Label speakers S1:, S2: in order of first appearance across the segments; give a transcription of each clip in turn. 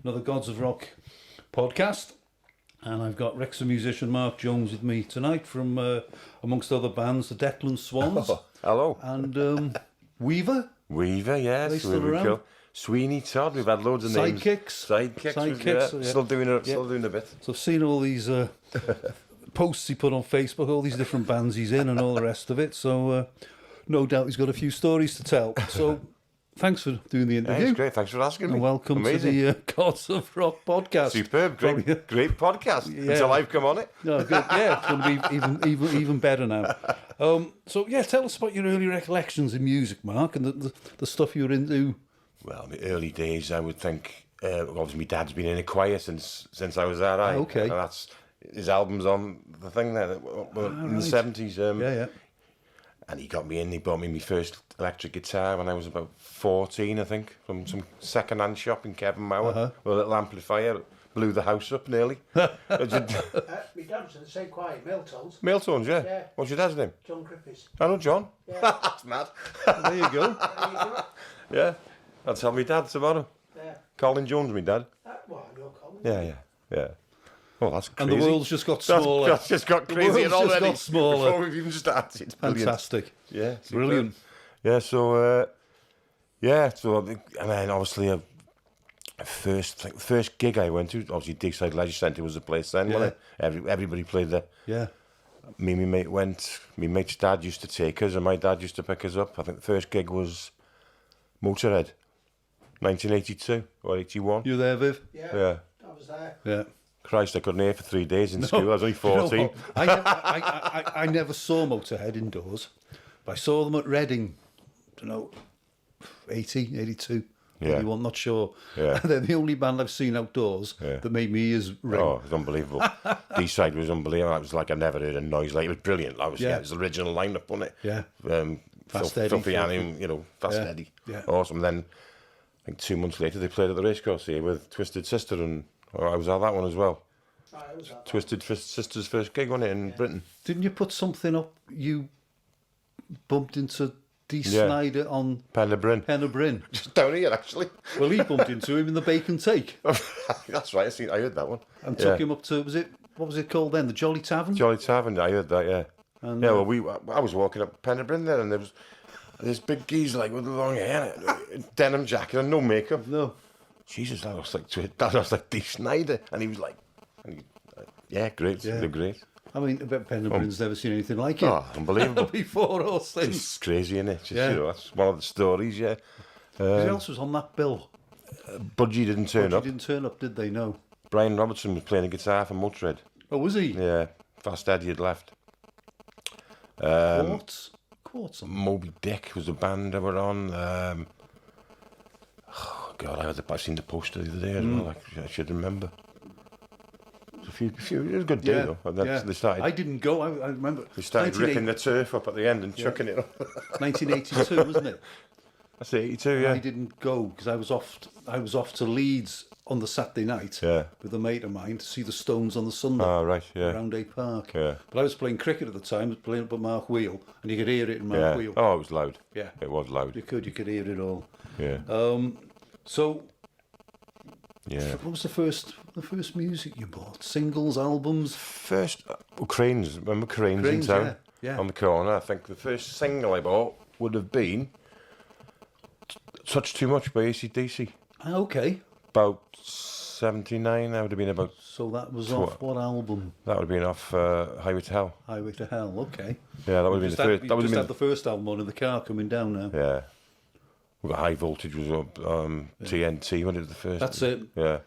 S1: another Gods of Rock podcast. And I've got Wrexham musician Mark Jones with me tonight from, amongst other bands, the Declan Swans.
S2: Oh, hello.
S1: And Weaver.
S2: Weaver, yes.
S1: Are they still around?
S2: Cool. Sweeney Todd, we've had loads of names.
S1: Sidekicks.
S2: Yeah. Still doing a bit.
S1: So I've seen all these posts he put on Facebook, all these different bands he's in and all the rest of it. So no doubt he's got a few stories to tell. So thanks for doing the interview.
S2: Yeah, it's great. Thanks for asking me.
S1: And welcome
S2: Amazing.
S1: to the Gods of Rock podcast.
S2: Superb. Great podcast.
S1: Yeah.
S2: Until I've come on it.
S1: No, good. Yeah, it's going to be even better now. So yeah, tell us about your early recollections in music, Mark, and the stuff you were into.
S2: Well, the early days, I would think. Obviously, my dad's been in a choir since I was that age.
S1: Okay.
S2: And that's his album's on the thing there in the 70s.
S1: Yeah.
S2: And he got me in. He bought me my first electric guitar when I was about 14, I think, from some second-hand shop in Kevin-Mower with a little amplifier. Blew the house up nearly.
S3: My dad was in the same choir, Miltones.
S2: Miltones, yeah.
S3: Yeah.
S2: What's your dad's name?
S3: John Griffiths.
S2: I know John.
S3: Yeah.
S2: That's mad.
S1: There you go.
S2: Yeah. I'll tell my dad tomorrow.
S3: Yeah.
S2: Colin Jones, my dad.
S3: Well, you're Colin.
S2: Yeah. Well, that's crazy.
S1: And the world's just got smaller.
S2: That's just got crazy
S1: world's just
S2: already.
S1: got smaller.
S2: Before we've even started. It's brilliant.
S1: Fantastic.
S2: Yeah.
S1: Brilliant.
S2: Yeah, so, and then obviously first gig I went to, obviously Digside Leisure Centre was the place then, wasn't it? Everybody played there.
S1: Yeah.
S2: Me and my mate went, my mate's dad used to take us and my dad used to pick us up. I think the first gig was Motorhead, 1982 or 81.
S1: You there, Viv?
S2: Yeah.
S3: I was there.
S1: Yeah.
S2: Christ, I couldn't hear for 3 days in school. I was only 14.
S1: You know what? I never saw Motorhead indoors, but I saw them at Reading, 80, 82,
S2: Yeah.
S1: 81, not sure.
S2: Yeah.
S1: They're the only band I've seen outdoors that made me ears ring.
S2: Oh, it was unbelievable. D-side was unbelievable. It was like I never heard a noise like it. Was brilliant. It was the original lineup, wasn't it?
S1: Yeah. Fast Eddie.
S2: Filthy Annie, Fast Eddie.
S1: Yeah.
S2: Awesome. Then, I think 2 months later, they played at the Racecourse here with Twisted Sister, and I was at that one as well. Twisted Sister's first gig, wasn't it, in Britain?
S1: Didn't you put something up? You bumped into Dee
S2: Yeah.
S1: Snider on
S2: Pen y Bryn.
S1: Bryn.
S2: Just down here, actually.
S1: Well, he bumped into him in the Bacon Take
S2: That's right. I heard that one.
S1: and took him up to, what was it called then? The Jolly Tavern?
S2: Jolly Tavern. I heard that. Yeah.
S1: And,
S2: Yeah. Well, I was walking up Pen y Bryn there, and there was this big geezer like with long hair, denim jacket, and no makeup.
S1: No.
S2: Jesus, that was like Dee Snider, and he was like, great.
S1: Yeah.
S2: They're great.
S1: I mean, I bet Pen y Bryn's never seen anything like it.
S2: Oh, unbelievable.
S1: Before or since.
S2: It's crazy, isn't it? Just,
S1: Yeah.
S2: That's one of the stories, yeah.
S1: Who else was on that bill?
S2: Budgie didn't turn
S1: He
S2: up.
S1: didn't turn up, did they? No.
S2: Brian Robertson was playing a guitar for Motorhead.
S1: Oh, was he?
S2: Yeah, Fast Eddie had left.
S1: Quartz on
S2: Moby Dick was the band that were on. God, I've seen the poster the other day as well. I should remember. It was a good day though. And then they started.
S1: I didn't go. I remember.
S2: They started ripping the turf up at the end and chucking it up.
S1: 1982, wasn't it?
S2: That's 82, yeah.
S1: I didn't go because I was off to Leeds on the Saturday night with a mate of mine to see the Stones on the Sunday.
S2: Oh, right, yeah.
S1: Around A Park.
S2: Yeah.
S1: But I was playing cricket at the time. I was playing up at Mark Wheel, and you could hear it in Mark
S2: Yeah.
S1: Wheel.
S2: Oh, it was loud.
S1: Yeah.
S2: It was loud.
S1: You could hear it all.
S2: Yeah.
S1: So,
S2: Yeah.
S1: what was the first music you bought? Singles, albums?
S2: First, Cranes. Remember Cranes in town?
S1: Yeah.
S2: On the corner. I think the first single I bought would have been Touch Too Much by AC/DC.
S1: Okay.
S2: About 79. That would have been about.
S1: So that was off what album?
S2: That would have been off Highway to Hell.
S1: Highway to Hell. Okay.
S2: Yeah, that would have been the first.
S1: You
S2: That would
S1: just
S2: have
S1: had the first album on in the car coming down now.
S2: been. Yeah. We got High Voltage was up. TNT. When it was the first.
S1: That's it.
S2: Yeah.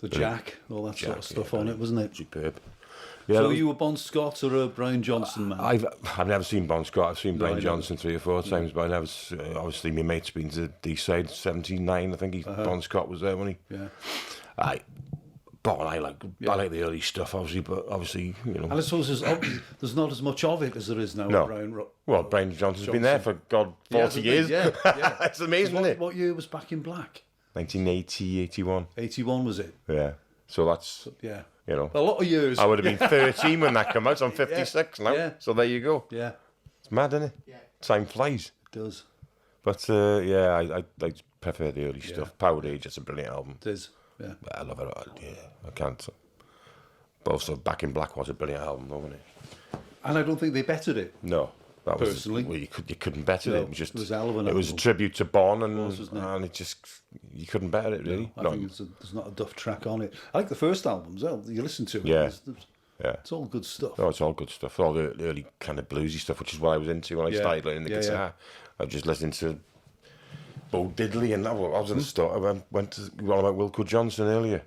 S1: The Jack, all that sort of stuff on it, wasn't it?
S2: Superb. Yeah.
S1: So
S2: that
S1: were
S2: was-
S1: you a Bon Scott or a Brian Johnson man?
S2: I've never seen Bon Scott. I've seen
S1: No, I
S2: Brian
S1: know.
S2: Johnson 3 or 4 times, but I never. Obviously, my mate's been to D-side 79. I think Bon Scott was there when he.
S1: Yeah.
S2: But I like the early stuff, obviously. But obviously,
S1: And I suppose there's not as much of it as there is now.
S2: No.
S1: With
S2: Brian Johnson's been there for 40 years.
S1: Yeah, yeah.
S2: It's amazing, isn't it?
S1: What year was Back in Black?
S2: 1980, 81.
S1: 81 was it?
S2: Yeah. So that's
S1: Yeah.
S2: a
S1: lot of years.
S2: I would have been 13 when that came out. I'm 56 now.
S1: Yeah.
S2: So there you go.
S1: Yeah,
S2: It's mad, isn't it?
S3: Yeah.
S2: Time flies.
S1: it does.
S2: But I prefer the early stuff. Power Age, it's a brilliant album.
S1: It is. Yeah.
S2: I love it. Yeah, I can't. But also, Back in Black was a brilliant album, though, wasn't it?
S1: And I don't think they bettered it.
S2: No. That was,
S1: Personally.
S2: well, you couldn't better it.
S1: No,
S2: It was
S1: a hell of an
S2: it was a
S1: album.
S2: tribute to Bon,
S1: wasn't it?
S2: and it just, you couldn't better it, really.
S1: I think there's not a duff track on it. I like the first album as well. You listen to it.
S2: Yeah.
S1: It's it's all good stuff.
S2: No, it's all good stuff. All the early kind of bluesy stuff, which is what I was into when I started learning the guitar. I was just listening to Bo Diddley, and I was at the start. I went to on about Wilco Johnson earlier.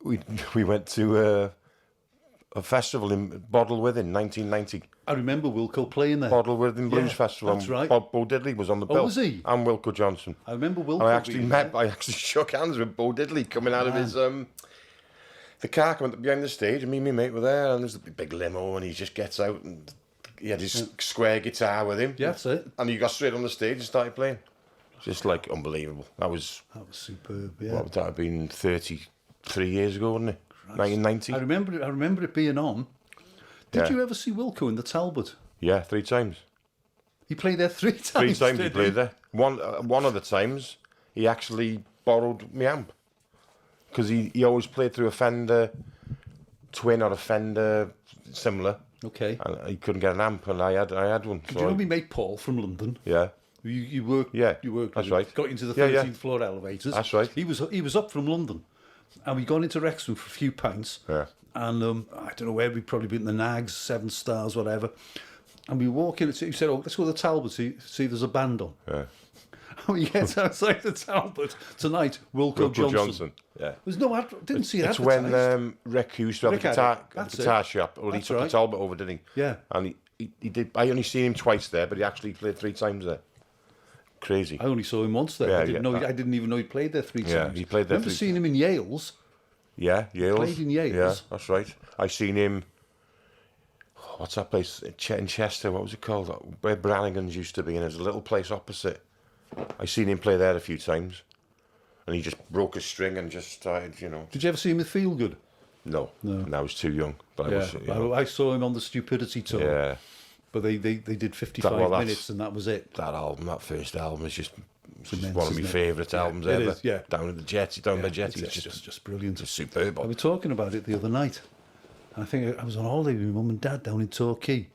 S2: We went to a festival in Bodleworth in 1990.
S1: I remember Wilco playing there.
S2: Bodleworth Blues
S1: Yeah,
S2: Festival.
S1: that's right.
S2: Bo Diddley was on the bill.
S1: was he?
S2: And Wilco Johnson.
S1: I remember Wilco.
S2: And I actually shook hands with Bo Diddley coming out of his the car coming behind the stage, and me and my mate were there, and there's a big limo, and he just gets out, and he had his square guitar with him.
S1: Yeah, that's it.
S2: And he got straight on the stage and started playing. Just like unbelievable. That was
S1: superb. Yeah.
S2: what would that have been? 33 years ago, wasn't it? 1990.
S1: I remember it being on. Did
S2: Yeah.
S1: you ever see Wilco in the Talbot?
S2: Yeah, 3 times.
S1: He played there 3 times.
S2: 3 times he
S1: did
S2: played there. One of the times he actually borrowed my amp, because he always played through a Fender Twin or a Fender similar,
S1: Okay.
S2: and he couldn't get an amp, and I had one.
S1: Do you know my mate Paul from London?
S2: Yeah,
S1: You worked.
S2: Yeah,
S1: you worked.
S2: that's
S1: with him,
S2: right.
S1: Got into the
S2: Yeah,
S1: 13th
S2: yeah.
S1: floor elevators.
S2: That's right.
S1: He was up from London, and we got into Wrexham for a few pints.
S2: Yeah.
S1: And I don't know where we'd probably been, the Nags, 7 Stars, whatever. And we walk in. He said, "Oh, let's go to the Talbot. See, there's a band on."
S2: yeah.
S1: And we get outside the Talbot tonight. Wilco Johnson.
S2: Yeah.
S1: There's no. Didn't see it
S2: It's
S1: advertised.
S2: when Rick used to have
S1: Rick
S2: a
S1: had
S2: guitar,
S1: it. That's
S2: guitar
S1: it.
S2: shop. Well, he
S1: That's
S2: took the
S1: right.
S2: Talbot over, didn't he?
S1: Yeah.
S2: And he did. I only seen him twice there, but he actually played 3 times there. Crazy.
S1: I only saw him once there.
S2: Yeah,
S1: I didn't
S2: yeah.
S1: know. I didn't even know he played there 3
S2: Yeah,
S1: times.
S2: he played there
S1: I remember
S2: 3
S1: seeing him in Yale's.
S2: Yeah, Yales.
S1: Played in Yales.
S2: Yeah, that's right. I seen him. What's that place in Chester? What was it called? Where Brannigan's used to be, and there's a little place opposite. I seen him play there a few times, and he just broke a string and just started,
S1: Did you ever see him with Feel Good?
S2: No, I was too young. But
S1: I saw him on the Stupidity tour.
S2: yeah,
S1: But they did 55 minutes and that was it.
S2: that first album is just
S1: immense,
S2: one of my
S1: isn't it?
S2: favourite albums
S1: it
S2: ever.
S1: is, yeah.
S2: Down at the Jetty, down by Jetty,
S1: It's just brilliant.
S2: it's superb.
S1: I was talking about it the other night. And I think I was on holiday with my mum and dad down in Torquay.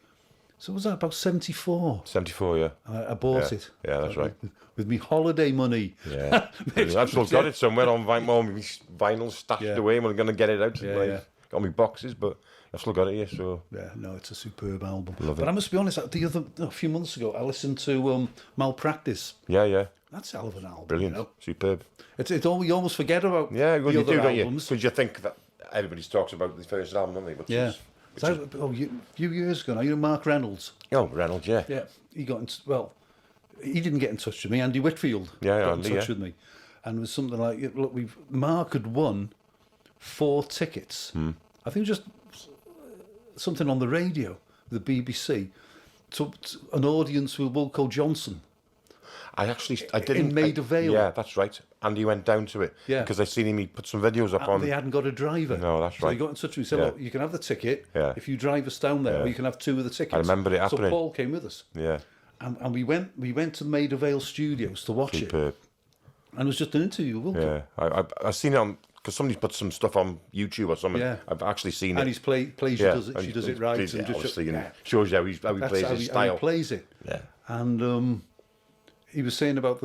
S1: So was that about 74?
S2: 74, yeah.
S1: I bought it.
S2: Yeah, that's right.
S1: With me holiday money.
S2: Yeah, I've still got it somewhere on vinyl stashed
S1: Yeah.
S2: away. And we're going to get it out.
S1: Yeah,
S2: like,
S1: yeah.
S2: Got me boxes, but I've still got it here. So
S1: Yeah, no, it's a superb album.
S2: Love
S1: but
S2: it.
S1: I must be honest, a few months ago, I listened to Malpractice.
S2: yeah,
S1: That's a hell of an album.
S2: brilliant,
S1: You know?
S2: superb.
S1: You almost forget about
S2: Yeah, well,
S1: the
S2: you
S1: other
S2: do, don't you?
S1: albums.
S2: Because you think that everybody talks about the first album, don't they? Which
S1: Yeah.
S2: is-
S1: So, a few years ago now, you know Mark Reynolds?
S2: Oh, Reynolds, yeah.
S1: Yeah. He got he didn't get in touch with me. Andy Whitfield
S2: Yeah,
S1: got in
S2: Andy,
S1: touch
S2: yeah.
S1: with me. And it was something like, look, Mark had won 4 tickets. I think it was just something on the radio, the BBC, to an audience with Wilco Johnson.
S2: I didn't.
S1: Maida Vale.
S2: Yeah, that's right. Andy went down to it.
S1: Yeah.
S2: Because I seen him, he put some videos up on.
S1: They hadn't got a driver.
S2: No, that's
S1: So he
S2: right.
S1: got in touch with me and said,
S2: Yeah.
S1: look, you can have the ticket
S2: Yeah.
S1: if you drive us down there, or you can have 2 of the tickets.
S2: I remember it happening.
S1: So Paul came with us.
S2: Yeah,
S1: And we went to Maida Vale Studios to watch it.
S2: superb.
S1: And it was just an interview with Wilco.
S2: Yeah, I've seen it on, because somebody's put some stuff on YouTube or something.
S1: Yeah.
S2: I've actually seen it.
S1: And plays
S2: Yeah,
S1: she does it right.
S2: Yeah,
S1: And just,
S2: obviously, and
S1: yeah.
S2: shows you how he
S1: That's
S2: plays
S1: how
S2: his
S1: he
S2: style.
S1: plays it.
S2: Yeah.
S1: And he was saying about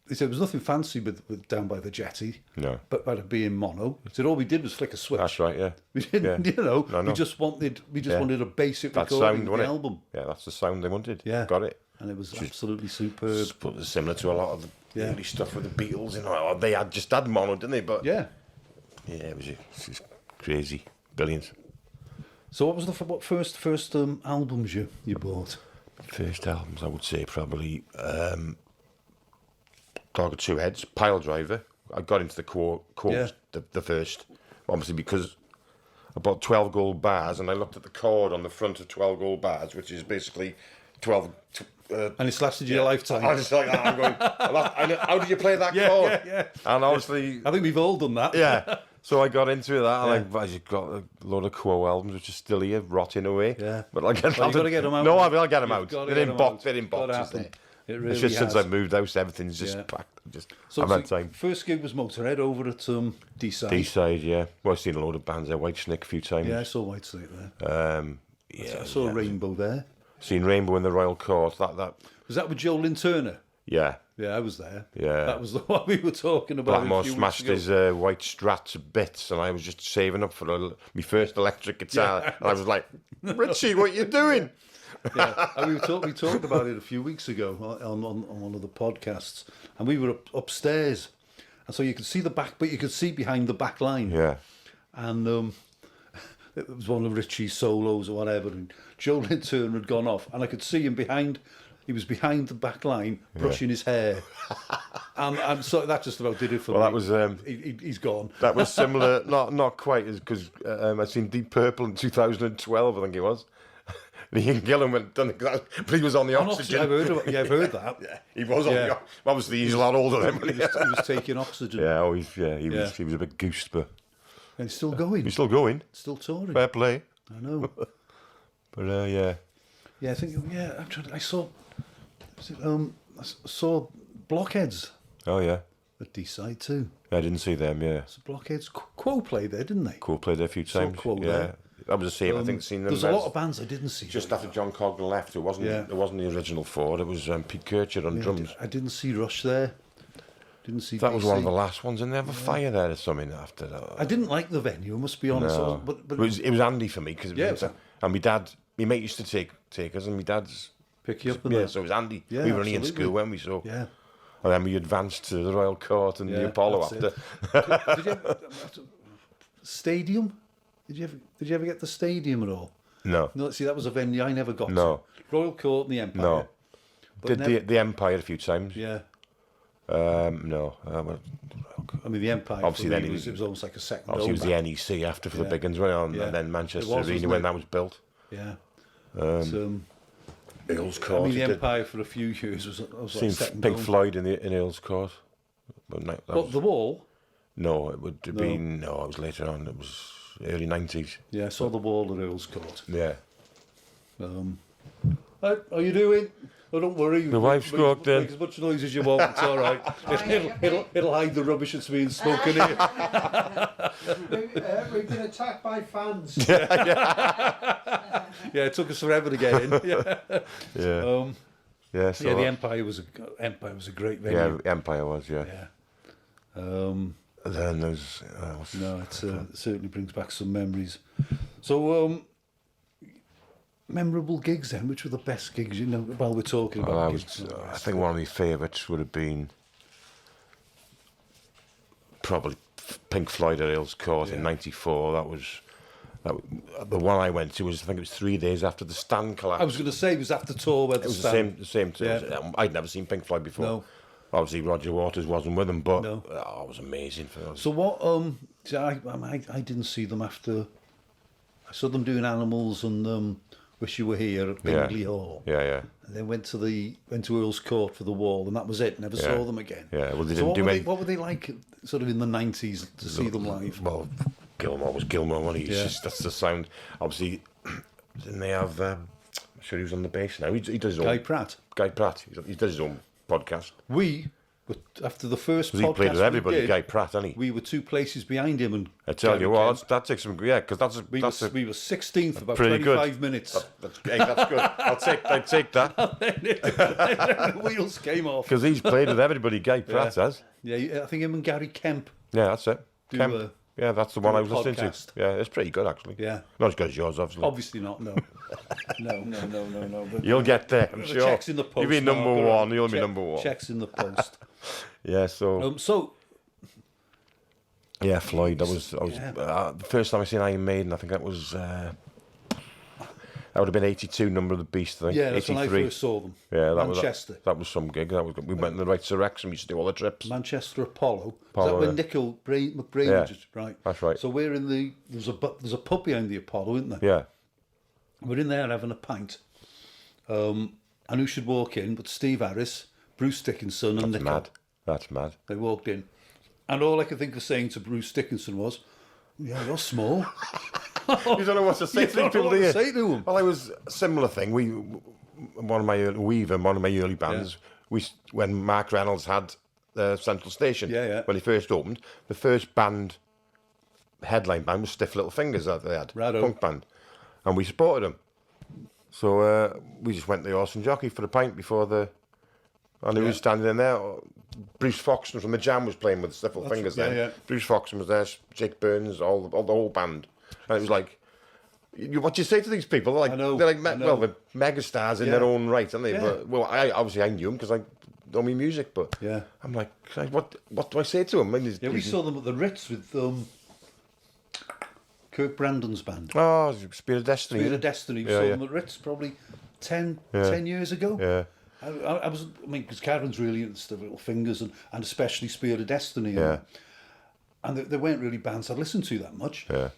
S1: he said there was nothing fancy with down by the Jetty.
S2: No.
S1: But about it being mono. He said all we did was flick a switch.
S2: That's right, yeah.
S1: We didn't,
S2: Yeah. No,
S1: we
S2: no.
S1: just wanted
S2: Yeah.
S1: wanted a basic
S2: That
S1: recording
S2: sound,
S1: of
S2: wasn't
S1: the
S2: it?
S1: album.
S2: Yeah, that's the sound they wanted.
S1: Yeah.
S2: Got it.
S1: And it was absolutely superb.
S2: But it's similar to a lot of the
S1: Yeah.
S2: early stuff with the Beatles, They had mono, didn't they? But
S1: Yeah.
S2: yeah, it was just crazy, brilliant.
S1: So what was what first albums you bought?
S2: First albums, I would say probably Dog of Two Heads, Pile Driver. I got into the chorus,
S1: Yeah.
S2: the first, obviously because I bought 12 gold bars, and I looked at the chord on the front of 12 gold bars, which is basically 12.
S1: And it's lasted your lifetime.
S2: I was just like, I'm going, how do you play that chord?
S1: yeah.
S2: And obviously,
S1: I think we've all done that.
S2: yeah. So I got into that, and I just got a load of Quo albums, which are still here, rotting away.
S1: Yeah.
S2: But I'll
S1: Well, you've got to get them out.
S2: No, I'll get them
S1: You've
S2: out.
S1: got to
S2: They're
S1: get
S2: in
S1: 'em out.
S2: they're in
S1: Gotta
S2: boxes
S1: happen.
S2: there.
S1: It really
S2: It's just
S1: has.
S2: since I've moved house, everything's just
S1: Yeah.
S2: packed. Just
S1: So
S2: I've had time.
S1: first gig was Motorhead over at D-side.
S2: D-side, yeah. Well, I've seen a load of bands there. Whitesnake a few times.
S1: Yeah, I saw Whitesnake there.
S2: Yeah,
S1: I saw Rainbow there.
S2: seen Rainbow in the Royal Court. That.
S1: Was that with Joe Lynn Turner?
S2: Yeah.
S1: Yeah, I was there.
S2: Yeah.
S1: That was the one we were talking about.
S2: Blackmore
S1: a few
S2: smashed
S1: weeks ago.
S2: his white Strat to bits, and I was just saving up for my first electric guitar.
S1: Yeah.
S2: And I was like, Richie, what are you doing?
S1: Yeah, and we talked about it a few weeks ago on one of the podcasts, and we were upstairs, and so you could see the back, but you could see behind the back line.
S2: Yeah.
S1: And it was one of Richie's solos or whatever, and Joe Lynn Turner had gone off, and I could see him behind. He was behind the back line, brushing his hair, and so that just about did it for me.
S2: Well, that was
S1: he's gone.
S2: that was similar, not quite as because I seen Deep Purple in 2012, I think it was. And Ian Gillan went done that, but he was on the oxygen.
S1: I've heard that.
S2: Yeah, he was on
S1: Yeah.
S2: the. Obviously, he's a lot older than me.
S1: He was taking oxygen.
S2: Yeah, he was a bit goose, but
S1: And he's still going.
S2: he's still going.
S1: Still touring.
S2: Fair play.
S1: I know.
S2: But yeah.
S1: Yeah, I think. Yeah, I saw. I saw Blockheads
S2: Oh yeah.
S1: at D-side too.
S2: I didn't see them. Yeah.
S1: So Blockheads, Quo played there, didn't they?
S2: Cool played there a few times.
S1: Quo
S2: yeah.
S1: there.
S2: That was the same. I think seen them.
S1: There's a lot of bands I didn't see.
S2: Just
S1: there.
S2: after John Coglan left, it wasn't.
S1: Yeah.
S2: It wasn't the original four. It was Pete Kircher on drums.
S1: I didn't see Rush there. Didn't see.
S2: That was
S1: BC.
S2: one of the last ones, and they have a fire there or something after that.
S1: I didn't like the venue. I must be honest.
S2: No.
S1: But
S2: it was handy for me because
S1: Yeah, it was-
S2: and my dad, my mate used to take us, and my dad's
S1: pick you up. And
S2: yeah,
S1: that.
S2: so it was handy.
S1: Yeah,
S2: we were only in
S1: absolutely.
S2: school when we saw,
S1: Yeah.
S2: and then we advanced to the Royal Court and the
S1: Yeah,
S2: Apollo
S1: that's
S2: after.
S1: Did you ever, Stadium? Did you ever get the Stadium at all?
S2: No,
S1: No, see, that was a venue I never got
S2: No.
S1: to. Royal Court and the Empire.
S2: no.
S1: But
S2: Did the Empire a few times?
S1: Yeah.
S2: No.
S1: I mean, the Empire,
S2: Obviously
S1: for me,
S2: then
S1: it was almost like a second
S2: Obviously, it
S1: home
S2: was the NEC after for the
S1: Yeah.
S2: big ones, right?
S1: Yeah.
S2: And then Manchester
S1: It was,
S2: Arena
S1: wasn't
S2: when
S1: it?
S2: that was built.
S1: Yeah.
S2: Earls
S1: I
S2: Court.
S1: mean, the
S2: it did.
S1: Empire for a few years was like
S2: Seen
S1: second
S2: Pink
S1: home.
S2: Floyd in Earls Court. But no, that
S1: But
S2: was,
S1: the Wall,
S2: no, it would have been no. It was later on. It was early 90s.
S1: yeah, I saw the Wall at Earls Court.
S2: Yeah.
S1: How are you doing? Oh, don't worry.
S2: The wife's walked in.
S1: Make as much noise as you want. It's all right. It'll hide the rubbish that's being spoken here.
S3: We've been attacked by fans.
S1: Yeah, it took us forever to get in. Yeah.
S2: Yeah. Yeah. So
S1: Yeah, the
S2: that-
S1: Empire was a great venue.
S2: yeah, Empire was. Yeah.
S1: Yeah.
S2: And then there's
S1: No, it certainly brings back some memories. So, memorable gigs then. Which were the best gigs? You know, while we're talking about
S2: well,
S1: gigs.
S2: I think one of my favourites would have been probably Pink Floyd at Earls Court in '94. The one I went to was, I think it was 3 days after the stand collapsed.
S1: I was going to say, was that the tour where
S2: It was the same.
S1: Yeah.
S2: I'd never seen Pink Floyd before.
S1: No.
S2: Obviously, Roger Waters wasn't with them, but
S1: No.
S2: it was amazing for us.
S1: So what? See, I didn't see them after. I saw them doing Animals and Wish You Were Here at Bingley Hall.
S2: Yeah.
S1: And then went to Earls Court for the Wall, and that was it. Never saw them again.
S2: Yeah, well, they
S1: So
S2: didn't do many.
S1: what were they like, sort of in the 90s, to see them live?
S2: Well, Gilmore was Gilmore, wasn't he? It's
S1: Yeah.
S2: just, that's the sound. Obviously, didn't they have? I'm sure he was on the bass now. He does his own.
S1: Guy Pratt.
S2: Guy Pratt. He does his own podcast.
S1: We, after the first
S2: Because
S1: podcast
S2: he played with everybody.
S1: we did,
S2: Guy Pratt, hasn't he?
S1: we were 2 places behind him, and
S2: I tell you
S1: Gary
S2: what,
S1: Kemp.
S2: that takes some. Yeah, because
S1: we were 16th for about
S2: pretty good.
S1: 25 minutes.
S2: that's good. I'd take that
S1: The wheels came off.
S2: because he's played with everybody. Guy Pratt has.
S1: Yeah, I think him and Gary Kemp.
S2: Yeah, that's it.
S1: Do,
S2: Kemp. Yeah, that's the one
S1: do
S2: I
S1: a
S2: was listening
S1: podcast.
S2: to. Yeah, it's pretty good actually.
S1: Yeah.
S2: Not as good as yours, obviously.
S1: Obviously not, no. No. But
S2: You'll get there, I'm
S1: the
S2: sure.
S1: check's in the post.
S2: You'll be number
S1: Mark,
S2: one. You'll be
S1: check-
S2: number one.
S1: Check's in the post.
S2: Yeah, so
S1: So,
S2: yeah, Floyd. That was
S1: Yeah.
S2: the first time I seen Iron Maiden. I think that was that would have been 82. Number of the Beast. I think.
S1: yeah, that's when I
S2: 83.
S1: first saw them.
S2: Yeah, that
S1: Manchester.
S2: That was some gig. That was good. We went in the right to Wrexham. We used to do all the trips.
S1: Manchester Apollo. Is
S2: Apollo,
S1: that when
S2: yeah.
S1: Nickel McBrain
S2: Yeah,
S1: just right?
S2: that's right.
S1: So we're in there's a pub behind the Apollo, isn't there?
S2: Yeah,
S1: We're in there having a pint. And who should walk in but Steve Harris, Bruce Dickinson, and
S2: that's
S1: Nickel.
S2: mad. That's mad.
S1: They walked in, and all I could think of saying to Bruce Dickinson was, "Yeah, you're small."
S2: You don't know what to say
S1: You
S2: to
S1: don't know
S2: people,
S1: what
S2: do
S1: to
S2: you?
S1: say to 'em.
S2: Well, I was a similar thing. One of my early bands. when Mark Reynolds had Central Station,
S1: Yeah.
S2: when he first opened, the first headline band was Stiff Little Fingers that they had,
S1: Righto.
S2: punk band, and we supported them. So we just went to the Horse and Jockey for a pint and he was standing in there. Bruce Foxton from the Jam was playing with Stiff Little Fingers then.
S1: Yeah.
S2: Bruce Foxton was there, Jake Burns, all the whole band, and it was like. What do you say to these people? They're like,
S1: I know.
S2: Well, they're megastars in their own right, aren't they?
S1: Yeah.
S2: But, well, I knew them because I know me music, but
S1: Yeah.
S2: I'm like, what do I say to them?
S1: Yeah, we saw them at the Ritz with Kirk Brandon's band.
S2: Oh, Spirit of Destiny.
S1: Spirit of Destiny. We saw them at Ritz probably 10 years ago.
S2: Yeah.
S1: I mean, because Karen's really into Stiff Little Fingers and especially Spirit of Destiny.
S2: Yeah.
S1: And they weren't really bands I'd listened to that much.
S2: Yeah.